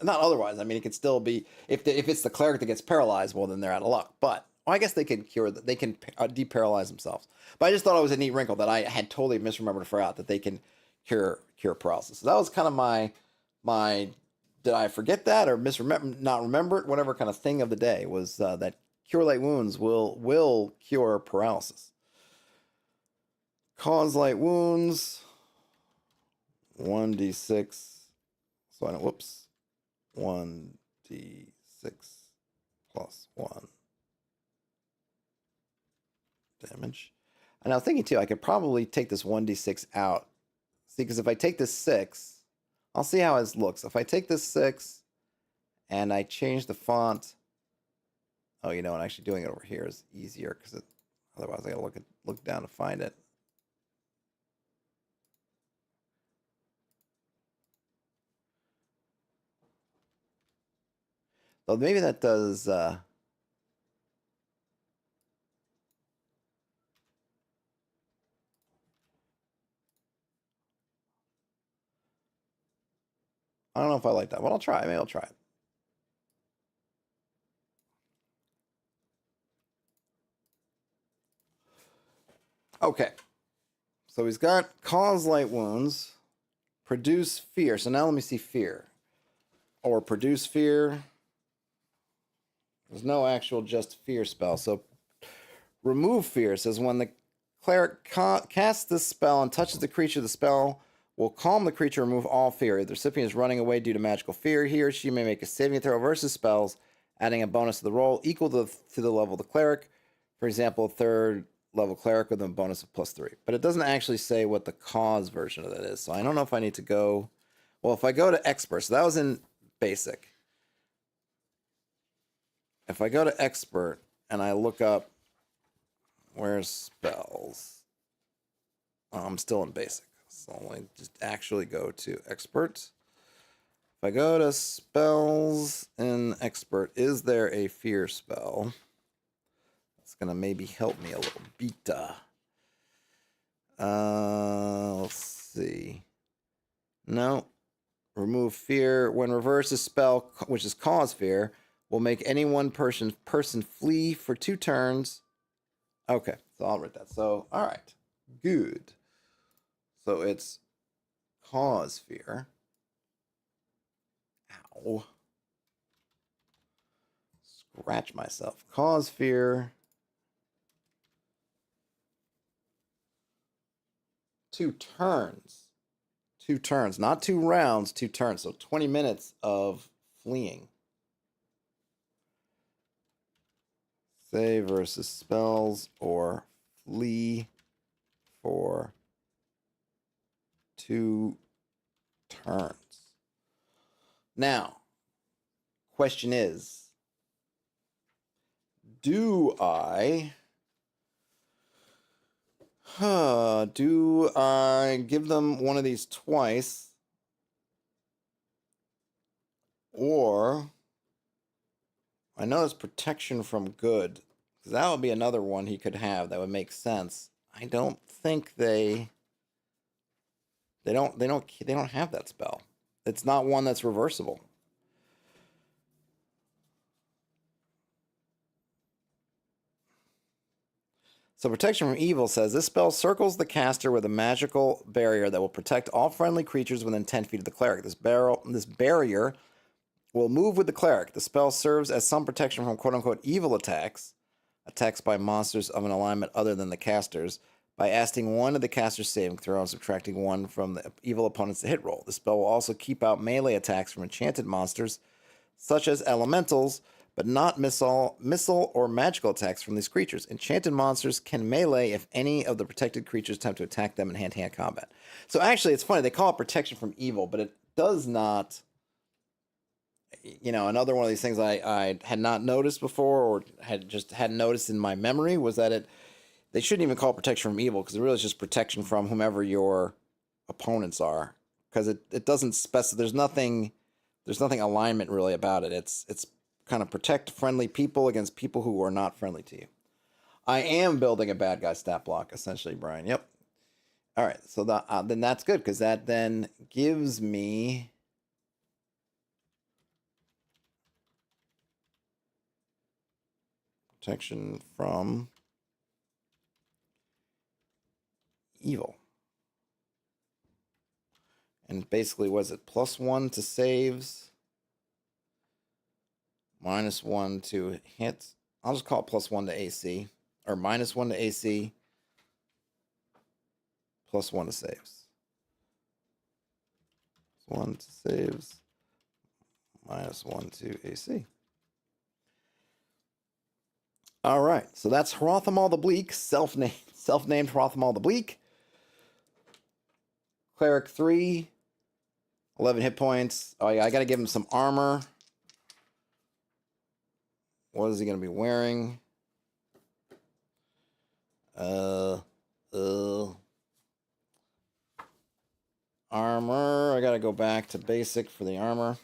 I mean, it could still be if it's the cleric that gets paralyzed, well, then they're out of luck. But I guess they can cure that. They can deparalyze themselves. But I just thought it was a neat wrinkle that I had totally misremembered or forgot that they can cure paralysis. So that was kind of my did I forget that or not remember it? Whatever kind of thing of the day was that Cure Light Wounds will cure paralysis. Cause Light Wounds 1d6. So I know, 1d6 plus 1 damage. And I was thinking too, I could probably take this 1d6 out. See, because if I take this 6, I'll see how it looks. If I take this 6 and I change the font, oh, you know, and actually doing it over here is easier because otherwise I gotta look down to find it. So maybe that does. I don't know if I like that, but I'll try. Maybe I'll try it. Okay. So he's got Cause Light Wounds, Produce Fear. So now let me see Fear. Or Produce Fear. There's no actual just Fear spell. So Remove Fear says when the cleric casts this spell and touches the creature, the spell will calm the creature, remove all fear. If the recipient is running away due to magical fear, he or she may make a saving throw versus spells, adding a bonus to the roll equal to the level of the cleric. For example, 3rd level cleric with a bonus of +3. But it doesn't actually say what the cause version of that is. So I don't know if I need to go. Well, if I go to expert, so that was in basic. If I go to expert and I look up where's spells, I'm still in basic. So I just actually go to expert. If I go to spells in expert, is there a fear spell? It's gonna maybe help me a little bit. Let's see. No. Remove fear. When reverse a spell, which is cause fear, will make any one person flee for 2 turns. Okay, so I'll write that. So, all right, good. So it's cause fear. Ow. Scratch myself. Cause fear. 2 turns. 2 turns, not 2 rounds, 2 turns. So 20 minutes of fleeing. Save versus spells or flee for 2 turns. Now, question is, do I give them one of these twice, or I know it's protection from good, because that would be another one he could have that would make sense. I don't think they don't have that spell. It's not one that's reversible. So protection from evil says this spell circles the caster with a magical barrier that will protect all friendly creatures within 10 feet of the cleric. This barrier will move with the cleric. The spell serves as some protection from quote-unquote evil attacks by monsters of an alignment other than the caster's, by adding 1 to the caster's saving throw and subtracting 1 from the evil opponent's hit roll. The spell will also keep out melee attacks from enchanted monsters, such as elementals, but not missile or magical attacks from these creatures. Enchanted monsters can melee if any of the protected creatures attempt to attack them in hand-to-hand combat. So actually, it's funny, they call it protection from evil, but it does not... another one of these things I had not noticed before, or hadn't noticed in my memory, was that they shouldn't even call it protection from evil, because it really is just protection from whomever your opponents are, because it doesn't specify. There's nothing alignment really about it. It's kind of protect friendly people against people who are not friendly to you. I am building a bad guy stat block, essentially, Brian. Yep. All right, so then that's good, because that then gives me protection from evil. And basically, was it +1 to saves, -1 to hits? I'll just call it +1 to AC, or -1 to AC, +1 to saves. 1 to saves, -1 to AC. All right, so that's Hrothmal the Bleak, self-named Hrothmal the Bleak. Cleric 3, 11 hit points. Oh yeah, I gotta give him some armor. What is he gonna be wearing? Armor. I gotta go back to basic for the armor.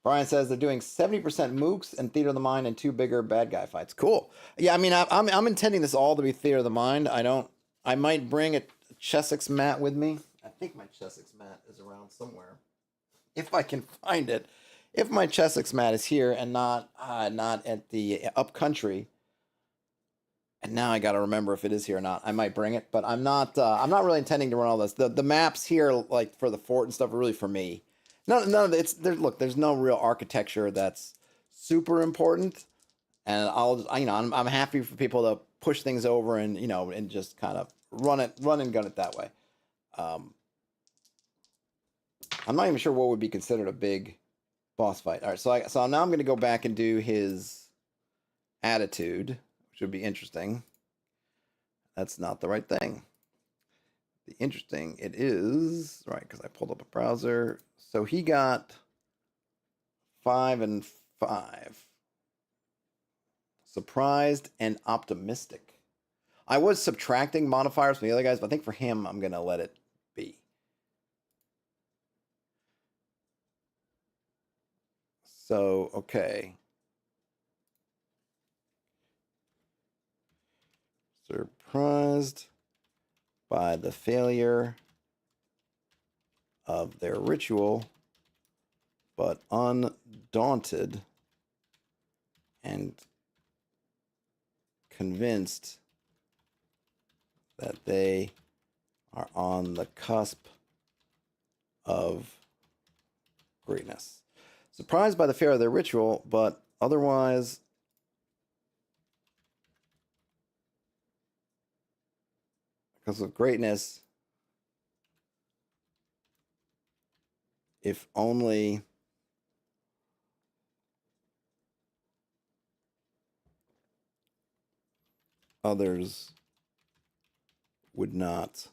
Brian says they're doing 70% mooks and Theater of the Mind and 2 bigger bad guy fights. Cool. Yeah, I mean, I'm intending this all to be Theater of the Mind. I might bring a Chessex mat with me. I think my Chessex mat is around somewhere, if I can find it. If my Chessex mat is here and not at the upcountry, and now I got to remember if it is here or not. I might bring it, but I'm not really intending to run all this. The maps here, like for the fort and stuff, are really for me. None of it's there. Look, there's no real architecture that's super important, and I'm happy for people to push things over and just kind of run and gun it that way. I'm not even sure what would be considered a big boss fight. All right, so now I'm going to go back and do his attitude, which would be interesting. That's not the right thing. The interesting it is, right, because I pulled up a browser. So he got 5 and 5. Surprised and optimistic. I was subtracting modifiers from the other guys, but I think for him, I'm going to let it be. So, okay. Surprised by the failure of their ritual, but undaunted and convinced that they are on the cusp of greatness. Surprised by the failure of their ritual, but otherwise because of greatness, if only others would not.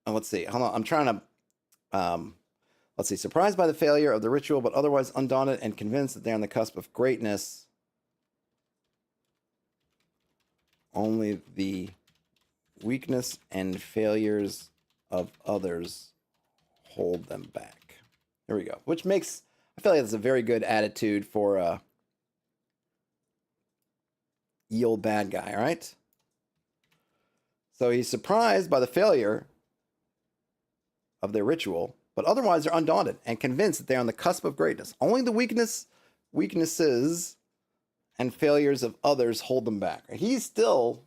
Let's see. Hold on. I'm trying to. Let's see. Surprised by the failure of the ritual, but otherwise undaunted and convinced that they're on the cusp of greatness. Only the weakness and failures of others hold them back. Here we go. Which makes, I feel like that's a very good attitude for a ye old bad guy, right? So he's surprised by the failure of their ritual, but otherwise they're undaunted and convinced that they're on the cusp of greatness. Only the weaknesses and failures of others hold them back. He's still,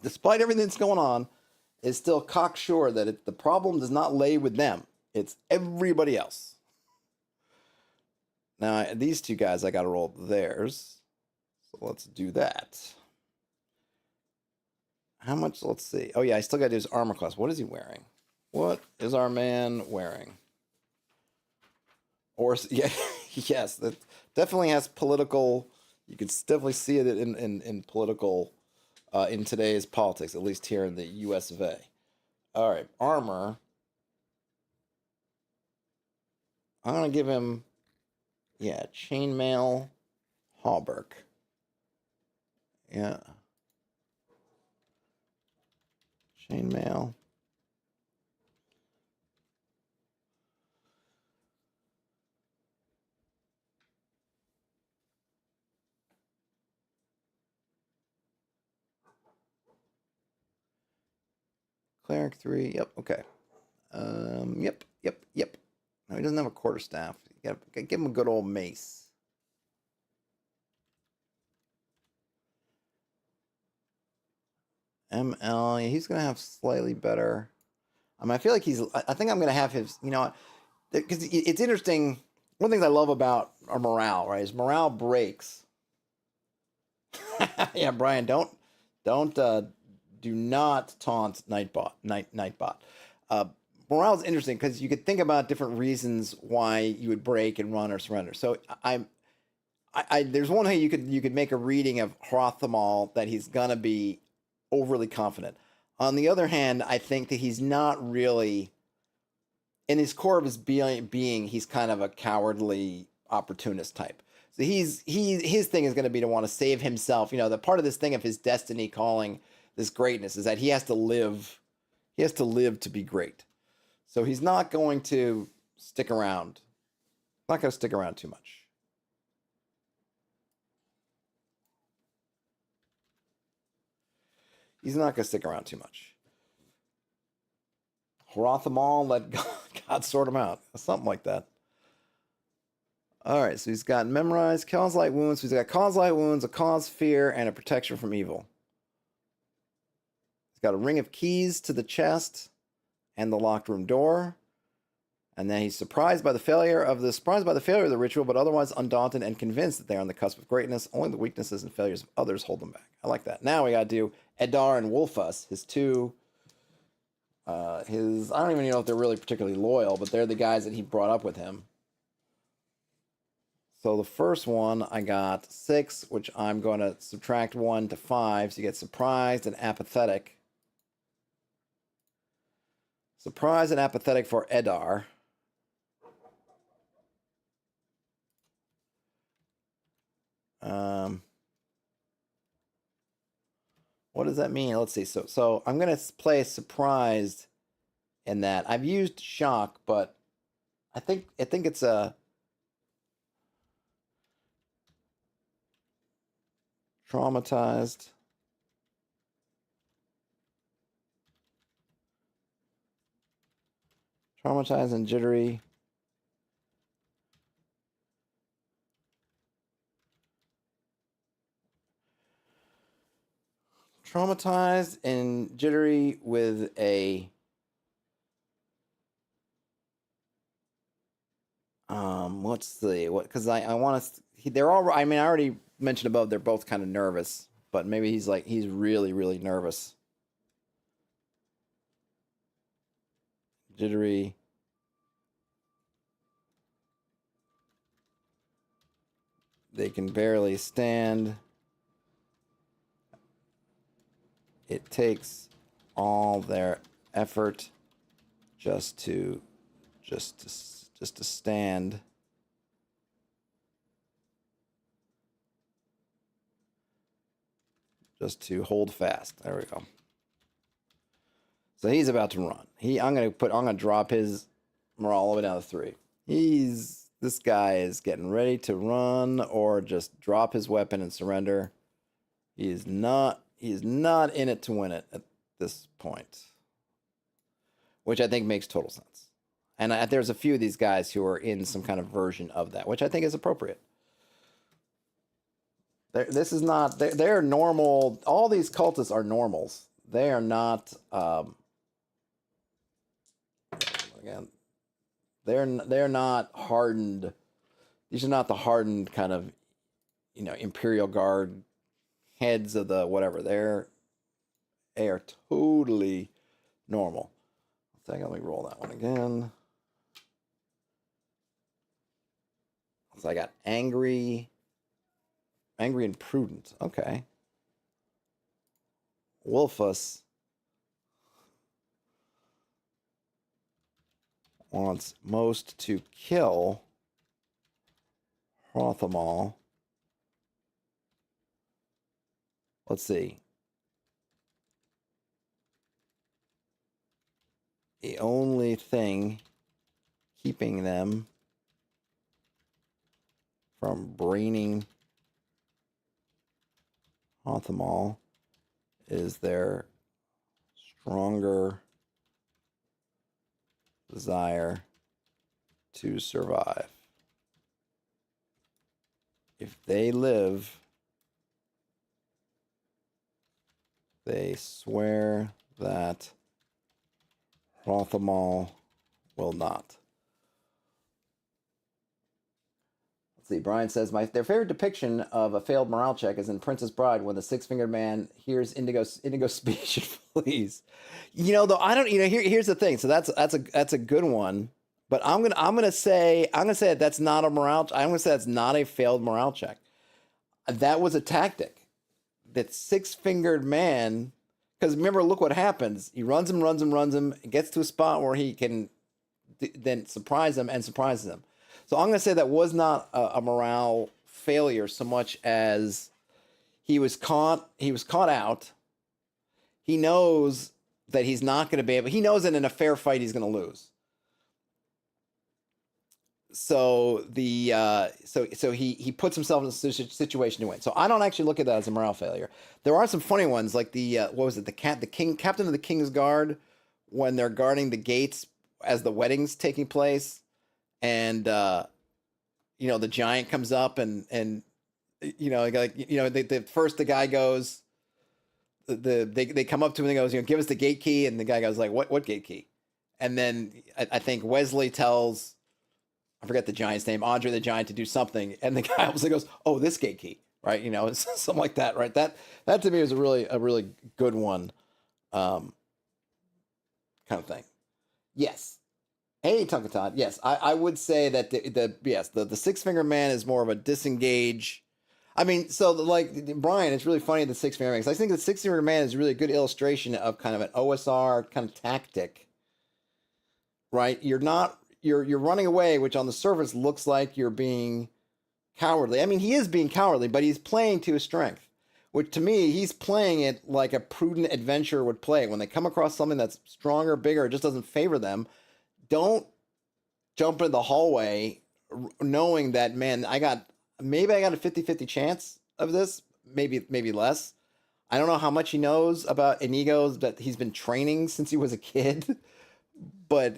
despite everything that's going on, is still cocksure that the problem does not lay with them. It's everybody else. Now, these two guys, I got to roll theirs. So let's do that. How much? Let's see. Oh, yeah, I still got to do his armor class. What is he wearing? What is our man wearing? Or, yeah, yes, that definitely has political. You can definitely see it in political, in today's politics, at least here in the US of A. All right, armor. I'm going to give him, yeah, chainmail hauberk. Yeah. Chainmail. Cleric 3. Yep, okay. Yep. No, he doesn't have a quarterstaff. You gotta give him a good old mace. ML, yeah, he's gonna have slightly better. I feel like I think I'm gonna have his. You know, because it's interesting. One of the things I love about our morale, right, is morale breaks. Yeah, Brian, do not taunt Nightbot. Morale is interesting because you could think about different reasons why you would break and run or surrender. So there's one way you could make a reading of Hrothmal that he's gonna be overly confident. On the other hand, I think that he's not really, in his core of his being, he's kind of a cowardly opportunist type. So his thing is going to be to want to save himself. You know, the part of this thing of his destiny calling this greatness is that he has to live. He has to live to be great. So he's not going to stick around. Not going to stick around too much. He's not going to stick around too much. Hrothmal, let God sort him out. Something like that. All right, so he's got memorize, cause light wounds. So he's got cause light wounds, a cause fear, and a protection from evil. He's got a ring of keys to the chest and the locked room door. And then he's surprised by the failure of the ritual, but otherwise undaunted and convinced that they're on the cusp of greatness. Only the weaknesses and failures of others hold them back. I like that. Now we got to do Edar and Wolfus, his two. I don't even know if they're really particularly loyal, but they're the guys that he brought up with him. So the first one, I got 6, which I'm going to subtract 1 to 5. So you get surprised and apathetic. Surprised and apathetic for Edar. What does that mean? Let's see. So I'm going to play surprised in that. I've used shock, but I think it's a traumatized. Traumatized and jittery. Traumatized and jittery with a what's the what because I want to they're all I mean I already mentioned above they're both kind of nervous, but maybe he's really really nervous. Jittery. They can barely stand. It takes all their effort just to stand. Just to hold fast. There we go. So he's about to run. I'm gonna drop his morale all the way down to 3. This guy is getting ready to run or just drop his weapon and surrender. He is not in it to win it at this point, which I think makes total sense. And there's a few of these guys who are in some kind of version of that, which I think is appropriate. This is not. They're normal. All these cultists are normals. They are not. Again, they're not hardened. These are not the hardened kind of, Imperial Guard heads of the whatever. They are totally normal. Let me roll that one again. So I got angry and prudent. Okay. Wolfus wants most to kill Rothamal. Let's see. The only thing keeping them from braining Rothamal is their stronger desire to survive. If they live, they swear that Rothamal will not. Let's see. Brian says their favorite depiction of a failed morale check is in Princess Bride when the six-fingered man hears Indigo speech and flees. Though I don't. Here's the thing. So that's a good one. But I'm gonna say that's not a morale. I'm gonna say that's not a failed morale check. That was a tactic. That six-fingered man. Because remember, look what happens. He runs him, gets to a spot where he can then surprise him and surprises him. So I'm going to say that was not a morale failure so much as he was caught out. He knows that he's not going to be able. He knows that in a fair fight he's going to lose. So he puts himself in a situation to win. So I don't actually look at that as a morale failure. There are some funny ones like the captain of the King's Guard when they're guarding the gates as the wedding's taking place, and the giant comes up and first the guy goes, they come up to him and he goes, give us the gate key, and the guy goes like, what gate key? And then I think Wesley tells, I forget the giant's name, Andre the Giant, to do something, and the guy also goes, "Oh, this gate key," right? Something like that, right? That to me was a really good one, kind of thing. Yes. Hey, Tunkatod. Yes, I would say that the six finger man is more of a disengage. I mean, so Brian, it's really funny the six finger man, because I think the six finger man is really a good illustration of kind of an OSR kind of tactic, right? You're running away, which on the surface looks like you're being cowardly. I mean, he is being cowardly, but he's playing to his strength, which to me, he's playing it like a prudent adventurer would play. When they come across something that's stronger, bigger, it just doesn't favor them, don't jump in the hallway knowing that, man, maybe I got a 50-50 chance of this, maybe less. I don't know how much he knows about Inigo's that he's been training since he was a kid, but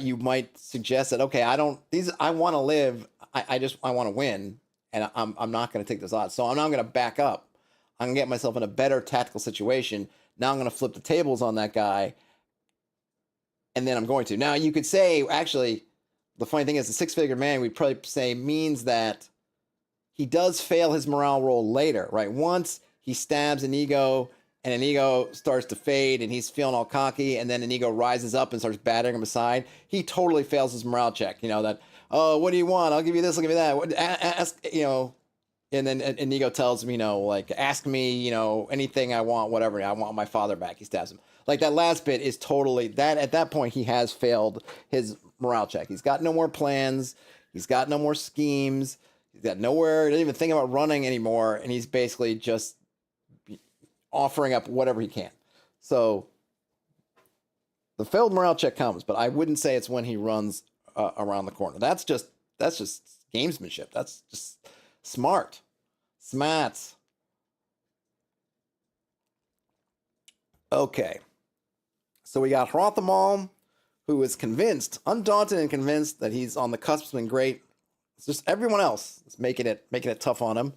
you might suggest that, okay, I want to live. I want to win, and I'm not going to take this odds. So I'm not going to back up. I'm going to get myself in a better tactical situation. Now I'm going to flip the tables on that guy, and then I'm going to. Now you could say, actually, the funny thing is, the six-figure man, we'd probably say, means that he does fail his morale roll later, right? Once he stabs Inigo, and Inigo starts to fade, and he's feeling all cocky, and then Inigo rises up and starts battering him aside, he totally fails his morale check. That, oh, what do you want? I'll give you this, I'll give you that. Ask, and then Inigo tells him, like, ask me, anything I want, whatever. I want my father back. He stabs him. Like, that last bit is totally, at that point, he has failed his morale check. He's got no more plans. He's got no more schemes. He's got nowhere, he doesn't even think about running anymore. And he's basically just offering up whatever he can. So the failed morale check comes, but I wouldn't say it's when he runs around the corner. That's just gamesmanship. That's just smart. Okay. So we got Hrothmal, who is convinced, undaunted and convinced that he's on the cusp of something great. It's just everyone else is making it tough on him.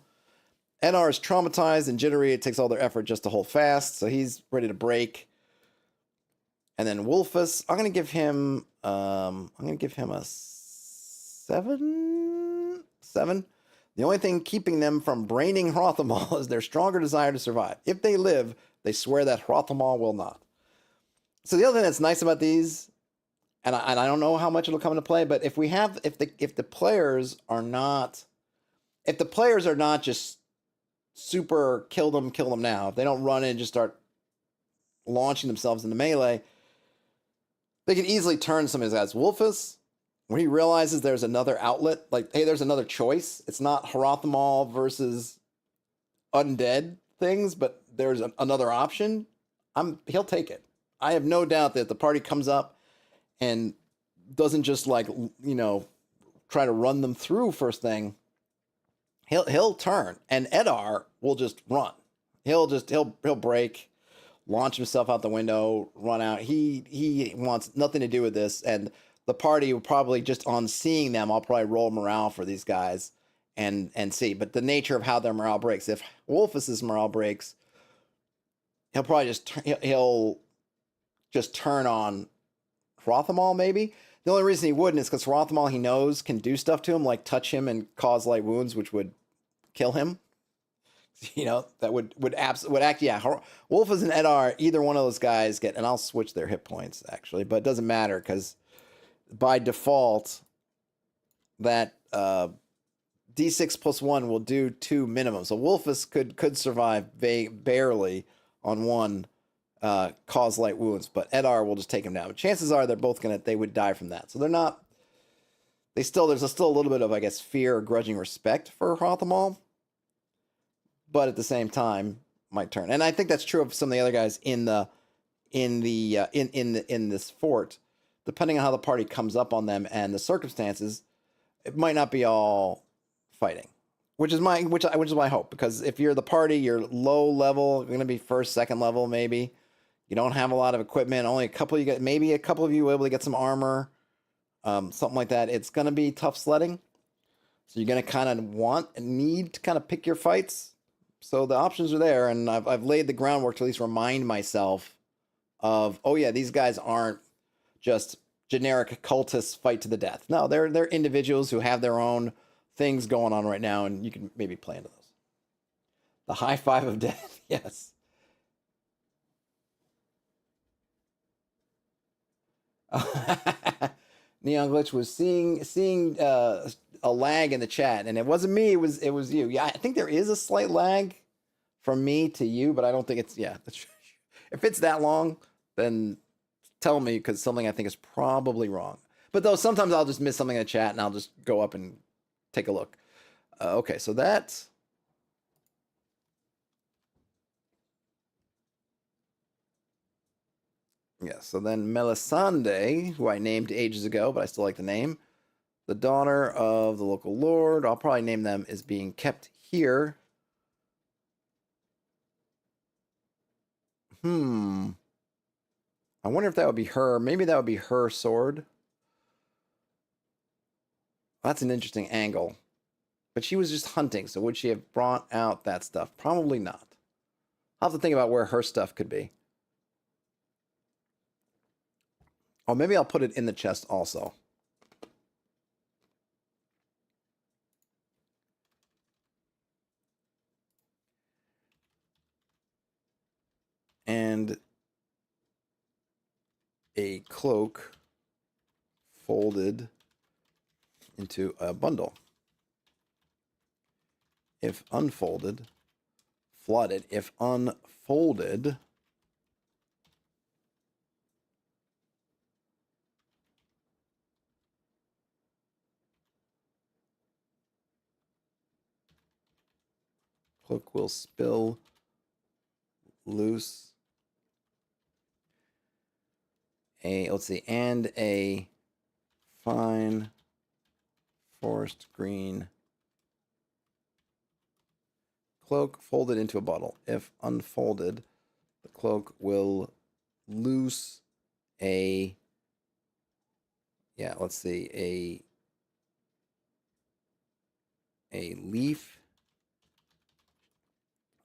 Eddar is traumatized and jittery. It takes all their effort just to hold fast, so he's ready to break. And then Wolfus, I'm gonna give him a 7. The only thing keeping them from braining Hrothmal is their stronger desire to survive. If they live, they swear that Hrothmal will not. So the other thing that's nice about these, and I don't know how much it'll come into play, but if the players are not just super kill them now, if they don't run in and just start launching themselves into melee, they can easily turn some of these guys. Wolfus, when he realizes there's another outlet, like, hey, there's another choice. It's not Hrothmal versus undead things, but there's another option. He'll take it. I have no doubt that the party comes up and doesn't just, like, try to run them through first thing. He'll turn, and Eddar will just run. He'll break, launch himself out the window, run out. He wants nothing to do with this, and the party will probably, just on seeing them, I'll probably roll morale for these guys and see. But the nature of how their morale breaks, if Wolfus's morale breaks, he'll probably just turn on Hrothmal, maybe. The only reason he wouldn't is because Hrothmal, he knows, can do stuff to him, like touch him and cause light wounds, which would kill him. That would act. Yeah, Wolfus and Eddar, either one of those guys get, and I'll switch their hit points actually, but it doesn't matter because by default that D6 plus 1 will do 2 minimum. So Wolfus could survive barely on 1 cause light wounds, but Eddar will just take him down. But chances are they would die from that. So there's still a little bit of, I guess, fear or grudging respect for Hrothmal, but at the same time might turn. And I think that's true of some of the other guys in this fort. Depending on how the party comes up on them and the circumstances, it might not be all fighting, which is my hope. Because if you're the party, you're low level, you're going to be first, second level, maybe. You don't have a lot of equipment. Only maybe a couple of you will be able to get some armor, something like that. It's going to be tough sledding. So you're going to kind of need to kind of pick your fights. So the options are there, and I've laid the groundwork to at least remind myself of, oh yeah, these guys aren't just generic cultists fight to the death. No, they're individuals who have their own things going on right now, and you can maybe play into those. The high five of death, yes. Neon Glitch was seeing a lag in the chat, and it wasn't me. It was you. Yeah, I think there is a slight lag from me to you, but I don't think it's if it's that long, then tell me, because something I think is probably wrong. But though sometimes I'll just miss something in the chat, and I'll just go up and take a look. Okay, so that's. Yeah, so then Melisande, who I named ages ago, but I still like the name, the daughter of the local lord. I'll probably name them is being kept here. I wonder if that would be her. Maybe that would be her sword. That's an interesting angle. But she was just hunting, so would she have brought out that stuff? Probably not. I'll have to think about where her stuff could be. Oh, maybe I'll put it in the chest also. And a cloak folded into a bundle. If unfolded, flooded. If unfolded, cloak will spill loose. Let's see, and a fine forest green cloak folded into a bottle. If unfolded, the cloak will loose a, let's see, a leaf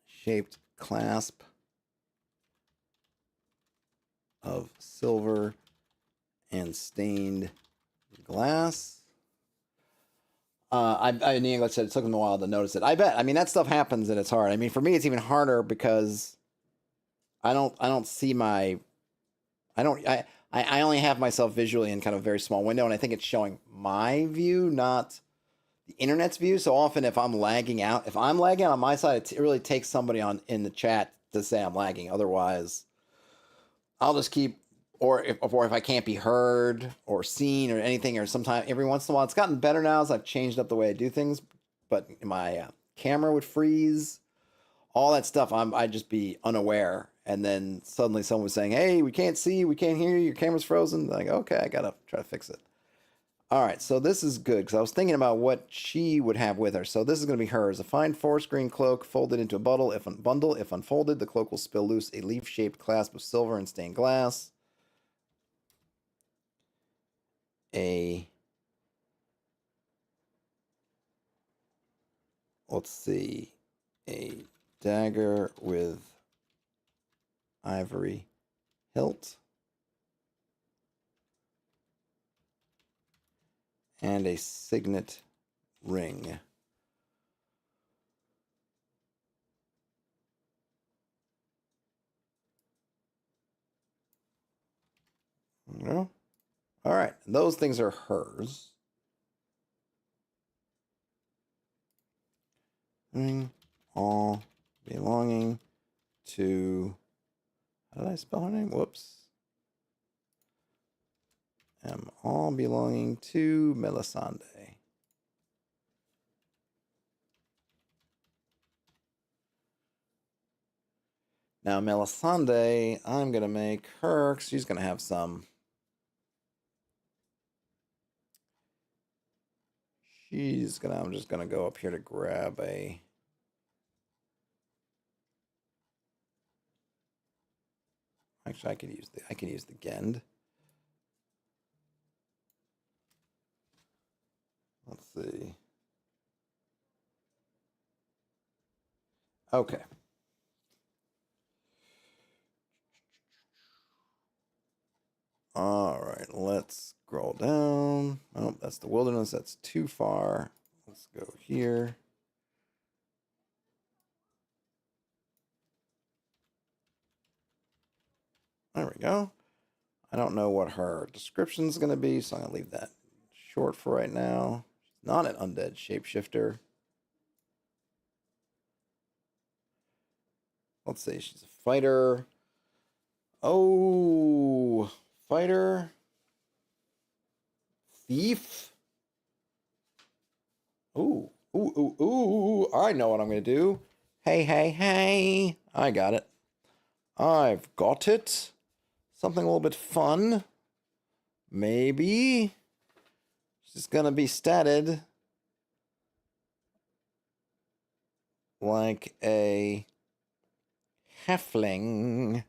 shaped clasp of silver and stained glass. In English said it took them a while to notice it. I bet. I mean, that stuff happens and it's hard. I mean, for me, it's even harder because I only have myself visually in kind of a very small window, and I think it's showing my view, not the internet's view. So often, if I'm lagging on my side, it really takes somebody in the chat to say I'm lagging. Otherwise, I'll just keep, or if I can't be heard or seen or anything, or sometime every once in a while, it's gotten better now as I've changed up the way I do things, but my camera would freeze, all that stuff. I'd just be unaware, and then suddenly someone was saying, "Hey, we can't see you, we can't hear you, your camera's frozen." Like, okay, I gotta try to fix it. All right, so this is good because I was thinking about what she would have with her. So this is going to be hers. A fine forest green cloak folded into a bundle. If unfolded, the cloak will spill loose a leaf-shaped clasp of silver and stained glass. Let's see, a dagger with ivory hilt. And a signet ring. No? All right. Those things are hers. Ring all belonging to... How did I spell her name? Whoops. All belonging to Melisande. Now, Melisande, I'm going to make her, she's going to have some. I'm just going to go up here to grab a. Actually, I could use the Gend. Let's see. Okay. All right, let's scroll down. Oh, that's the wilderness. That's too far. Let's go here. There we go. I don't know what her description is going to be, so I'm going to leave that short for right now. She's not an undead shapeshifter. Let's see, she's a fighter. Oh, fighter. Thief. Ooh, ooh, ooh, ooh. I know what I'm going to do. Hey, hey, hey. I got it. I've got it. Something a little bit fun. Maybe. She's gonna be statted like a halfling.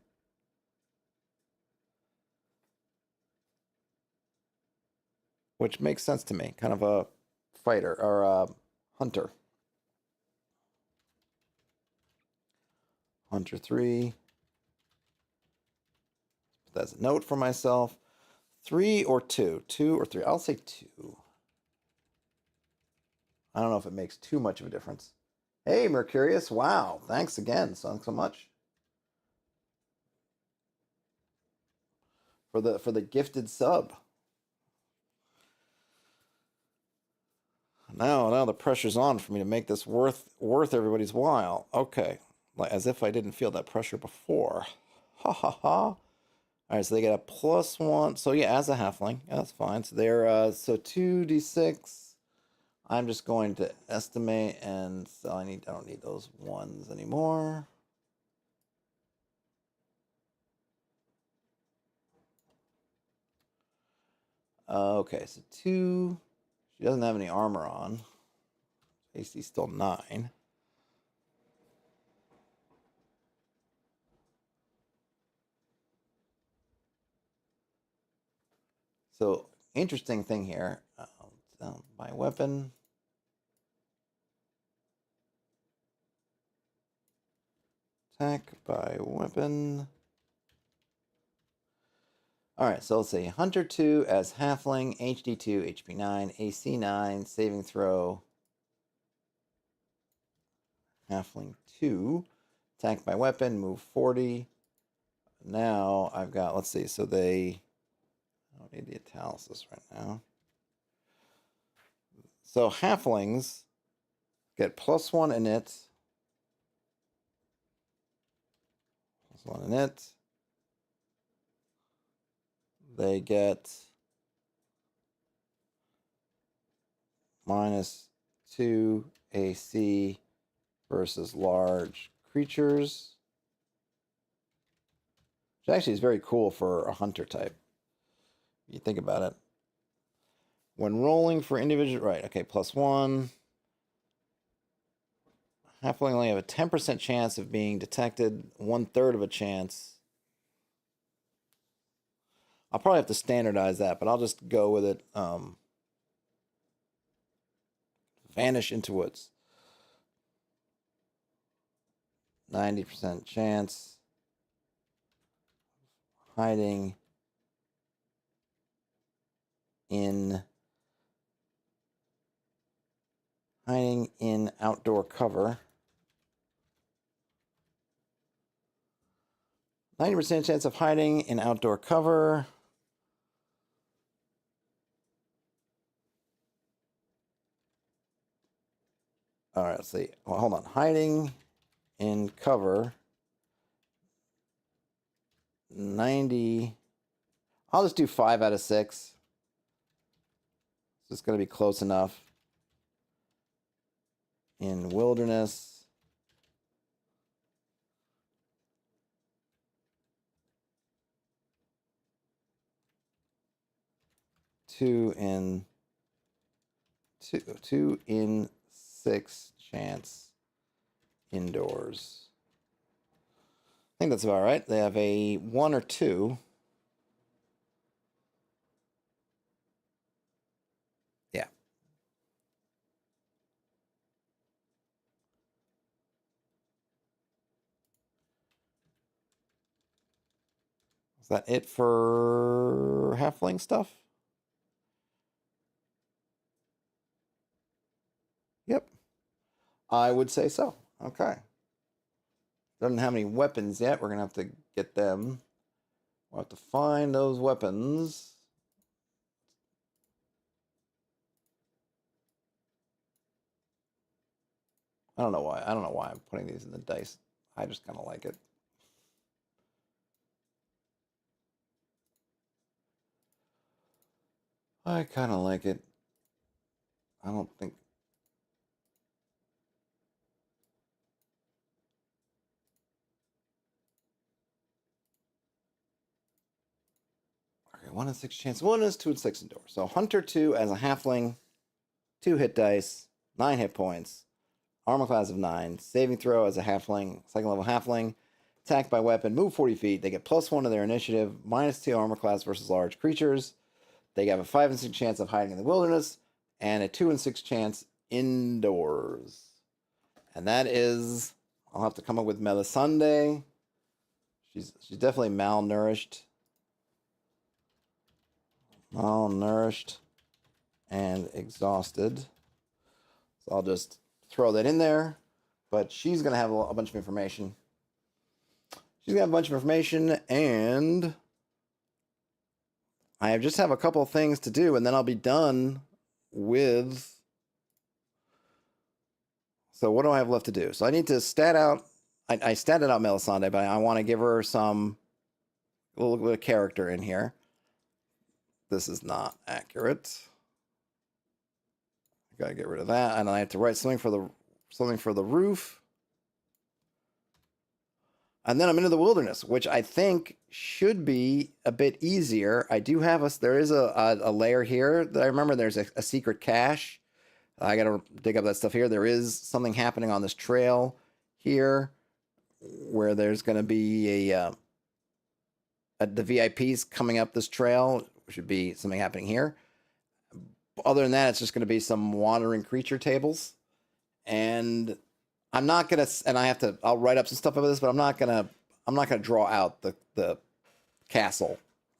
Which makes sense to me. Kind of a fighter or a hunter. Hunter 3. That's a note for myself. 3 or 2? 2 or 3? I'll say 2. I don't know if it makes too much of a difference. Hey, Mercurius. Wow. Thanks again so much. For the gifted sub. Now the pressure's on for me to make this worth everybody's while. Okay. Like as if I didn't feel that pressure before. Ha ha ha. All right, so they get a +1. So yeah, as a halfling, yeah, that's fine. So they're so 2d6. I'm just going to estimate, and so I don't need those ones anymore. Okay, so 2. She doesn't have any armor on. AC's still 9. So interesting thing here. My weapon. Attack by weapon. All right, so let's see. Hunter 2 as halfling, HD 2, HP 9, AC 9, saving throw. Halfling 2. Attack by weapon, move 40. Now I've got, let's see, so I don't need the italicus right now. So halflings get +1 in it. +1 in it. They get -2 AC versus large creatures. Which actually is very cool for a hunter type. You think about it. When rolling for individual, right? Okay, +1. Halfling only have a 10% chance of being detected, 1/3 of a chance. I'll probably have to standardize that, but I'll just go with it. Vanish into woods. 90% chance. Hiding in outdoor cover. 90% chance of hiding in outdoor cover. All right, let's see. Well, hold on. Hiding in cover. 90. I'll just do 5 out of 6. It's going to be close enough. In wilderness. Two in 6 chance indoors. I think that's about right. They have a 1 or 2. Yeah. Is that it for halfling stuff? Yep. I would say so. Okay. Doesn't have any weapons yet. We're going to have to get them. We'll have to find those weapons. I don't know why. I don't know why I'm putting these in the dice. I just kind of like it. I kind of like it. I don't think. Okay, 1 in 6 chance. 1 is 2 and 6 endure. So Hunter 2 as a halfling, 2 hit dice, 9 hit points, armor class of 9, saving throw as a halfling, second level halfling, attack by weapon, move 40 feet. They get +1 to their initiative, -2 armor class versus large creatures. They have a 5 and 6 chance of hiding in the wilderness, and a 2 and 6 chance indoors. And that is, I'll have to come up with Melisande. She's definitely malnourished. Malnourished and exhausted. So I'll just throw that in there. But she's going to have a bunch of information. She's going to have a bunch of information, and I just have a couple of things to do, and then I'll be done with... So what do I have left to do? So I need to stat out... I statted out Melisande, but I want to give her a little bit of character in here. This is not accurate. I gotta get rid of that, and I have to write something for the roof. And then I'm into the wilderness, which I think should be a bit easier. I do have there is a layer here that I remember. There's a secret cache. I gotta dig up that stuff here. There is something happening on this trail here, where there's gonna be the VIPs coming up this trail. Should be something happening here. Other than that, it's just going to be some wandering creature tables, and I'm not gonna. And I'll write up some stuff about this, but I'm not gonna draw out the castle,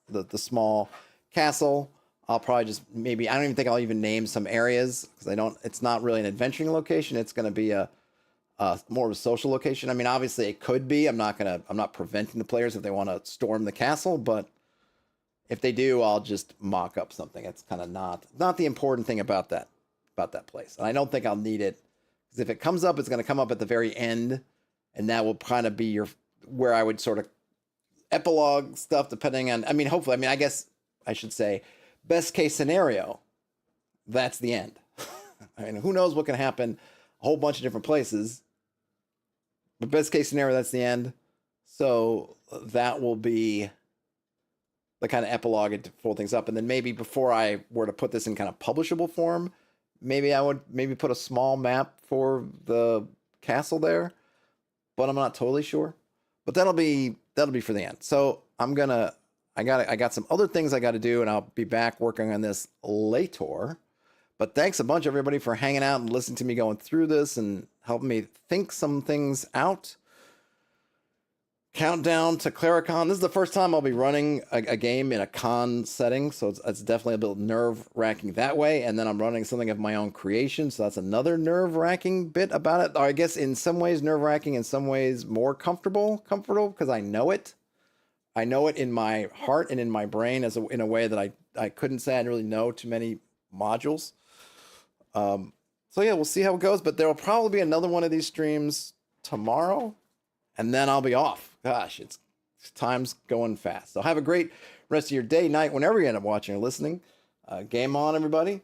the small castle. I'll probably just I don't even think I'll even name some areas, because it's not really an adventuring location. It's going to be a more of a social location. I mean, obviously it could be. I'm not preventing the players if they want to storm the castle, but if they do, I'll just mock up something. It's kind of not the important thing about that place. And I don't think I'll need it, because if it comes up, it's going to come up at the very end, and that will kind of be where I would sort of epilogue stuff, depending on, hopefully, I guess I should say, best case scenario, that's the end. Who knows what can happen a whole bunch of different places, but best case scenario, that's the end. So that will be the kind of epilogue to fold things up. And then maybe before I were to put this in kind of publishable form, maybe I would put a small map for the castle there, but I'm not totally sure. But that'll be for the end. So I got some other things I got to do, and I'll be back working on this later. But thanks a bunch, everybody, for hanging out and listening to me going through this and helping me think some things out. Countdown to Clericon. This is the first time I'll be running a game in a con setting, so it's definitely a bit nerve-wracking that way. And then I'm running something of my own creation, so that's another nerve-wracking bit about it. Or I guess in some ways nerve-wracking, in some ways more comfortable, because I know it. I know it in my heart and in my brain in a way that I couldn't say I really know too many modules. So yeah, we'll see how it goes. But there will probably be another one of these streams tomorrow, and then I'll be off. Gosh, time's going fast. So have a great rest of your day, night, whenever you end up watching or listening. Game on, everybody.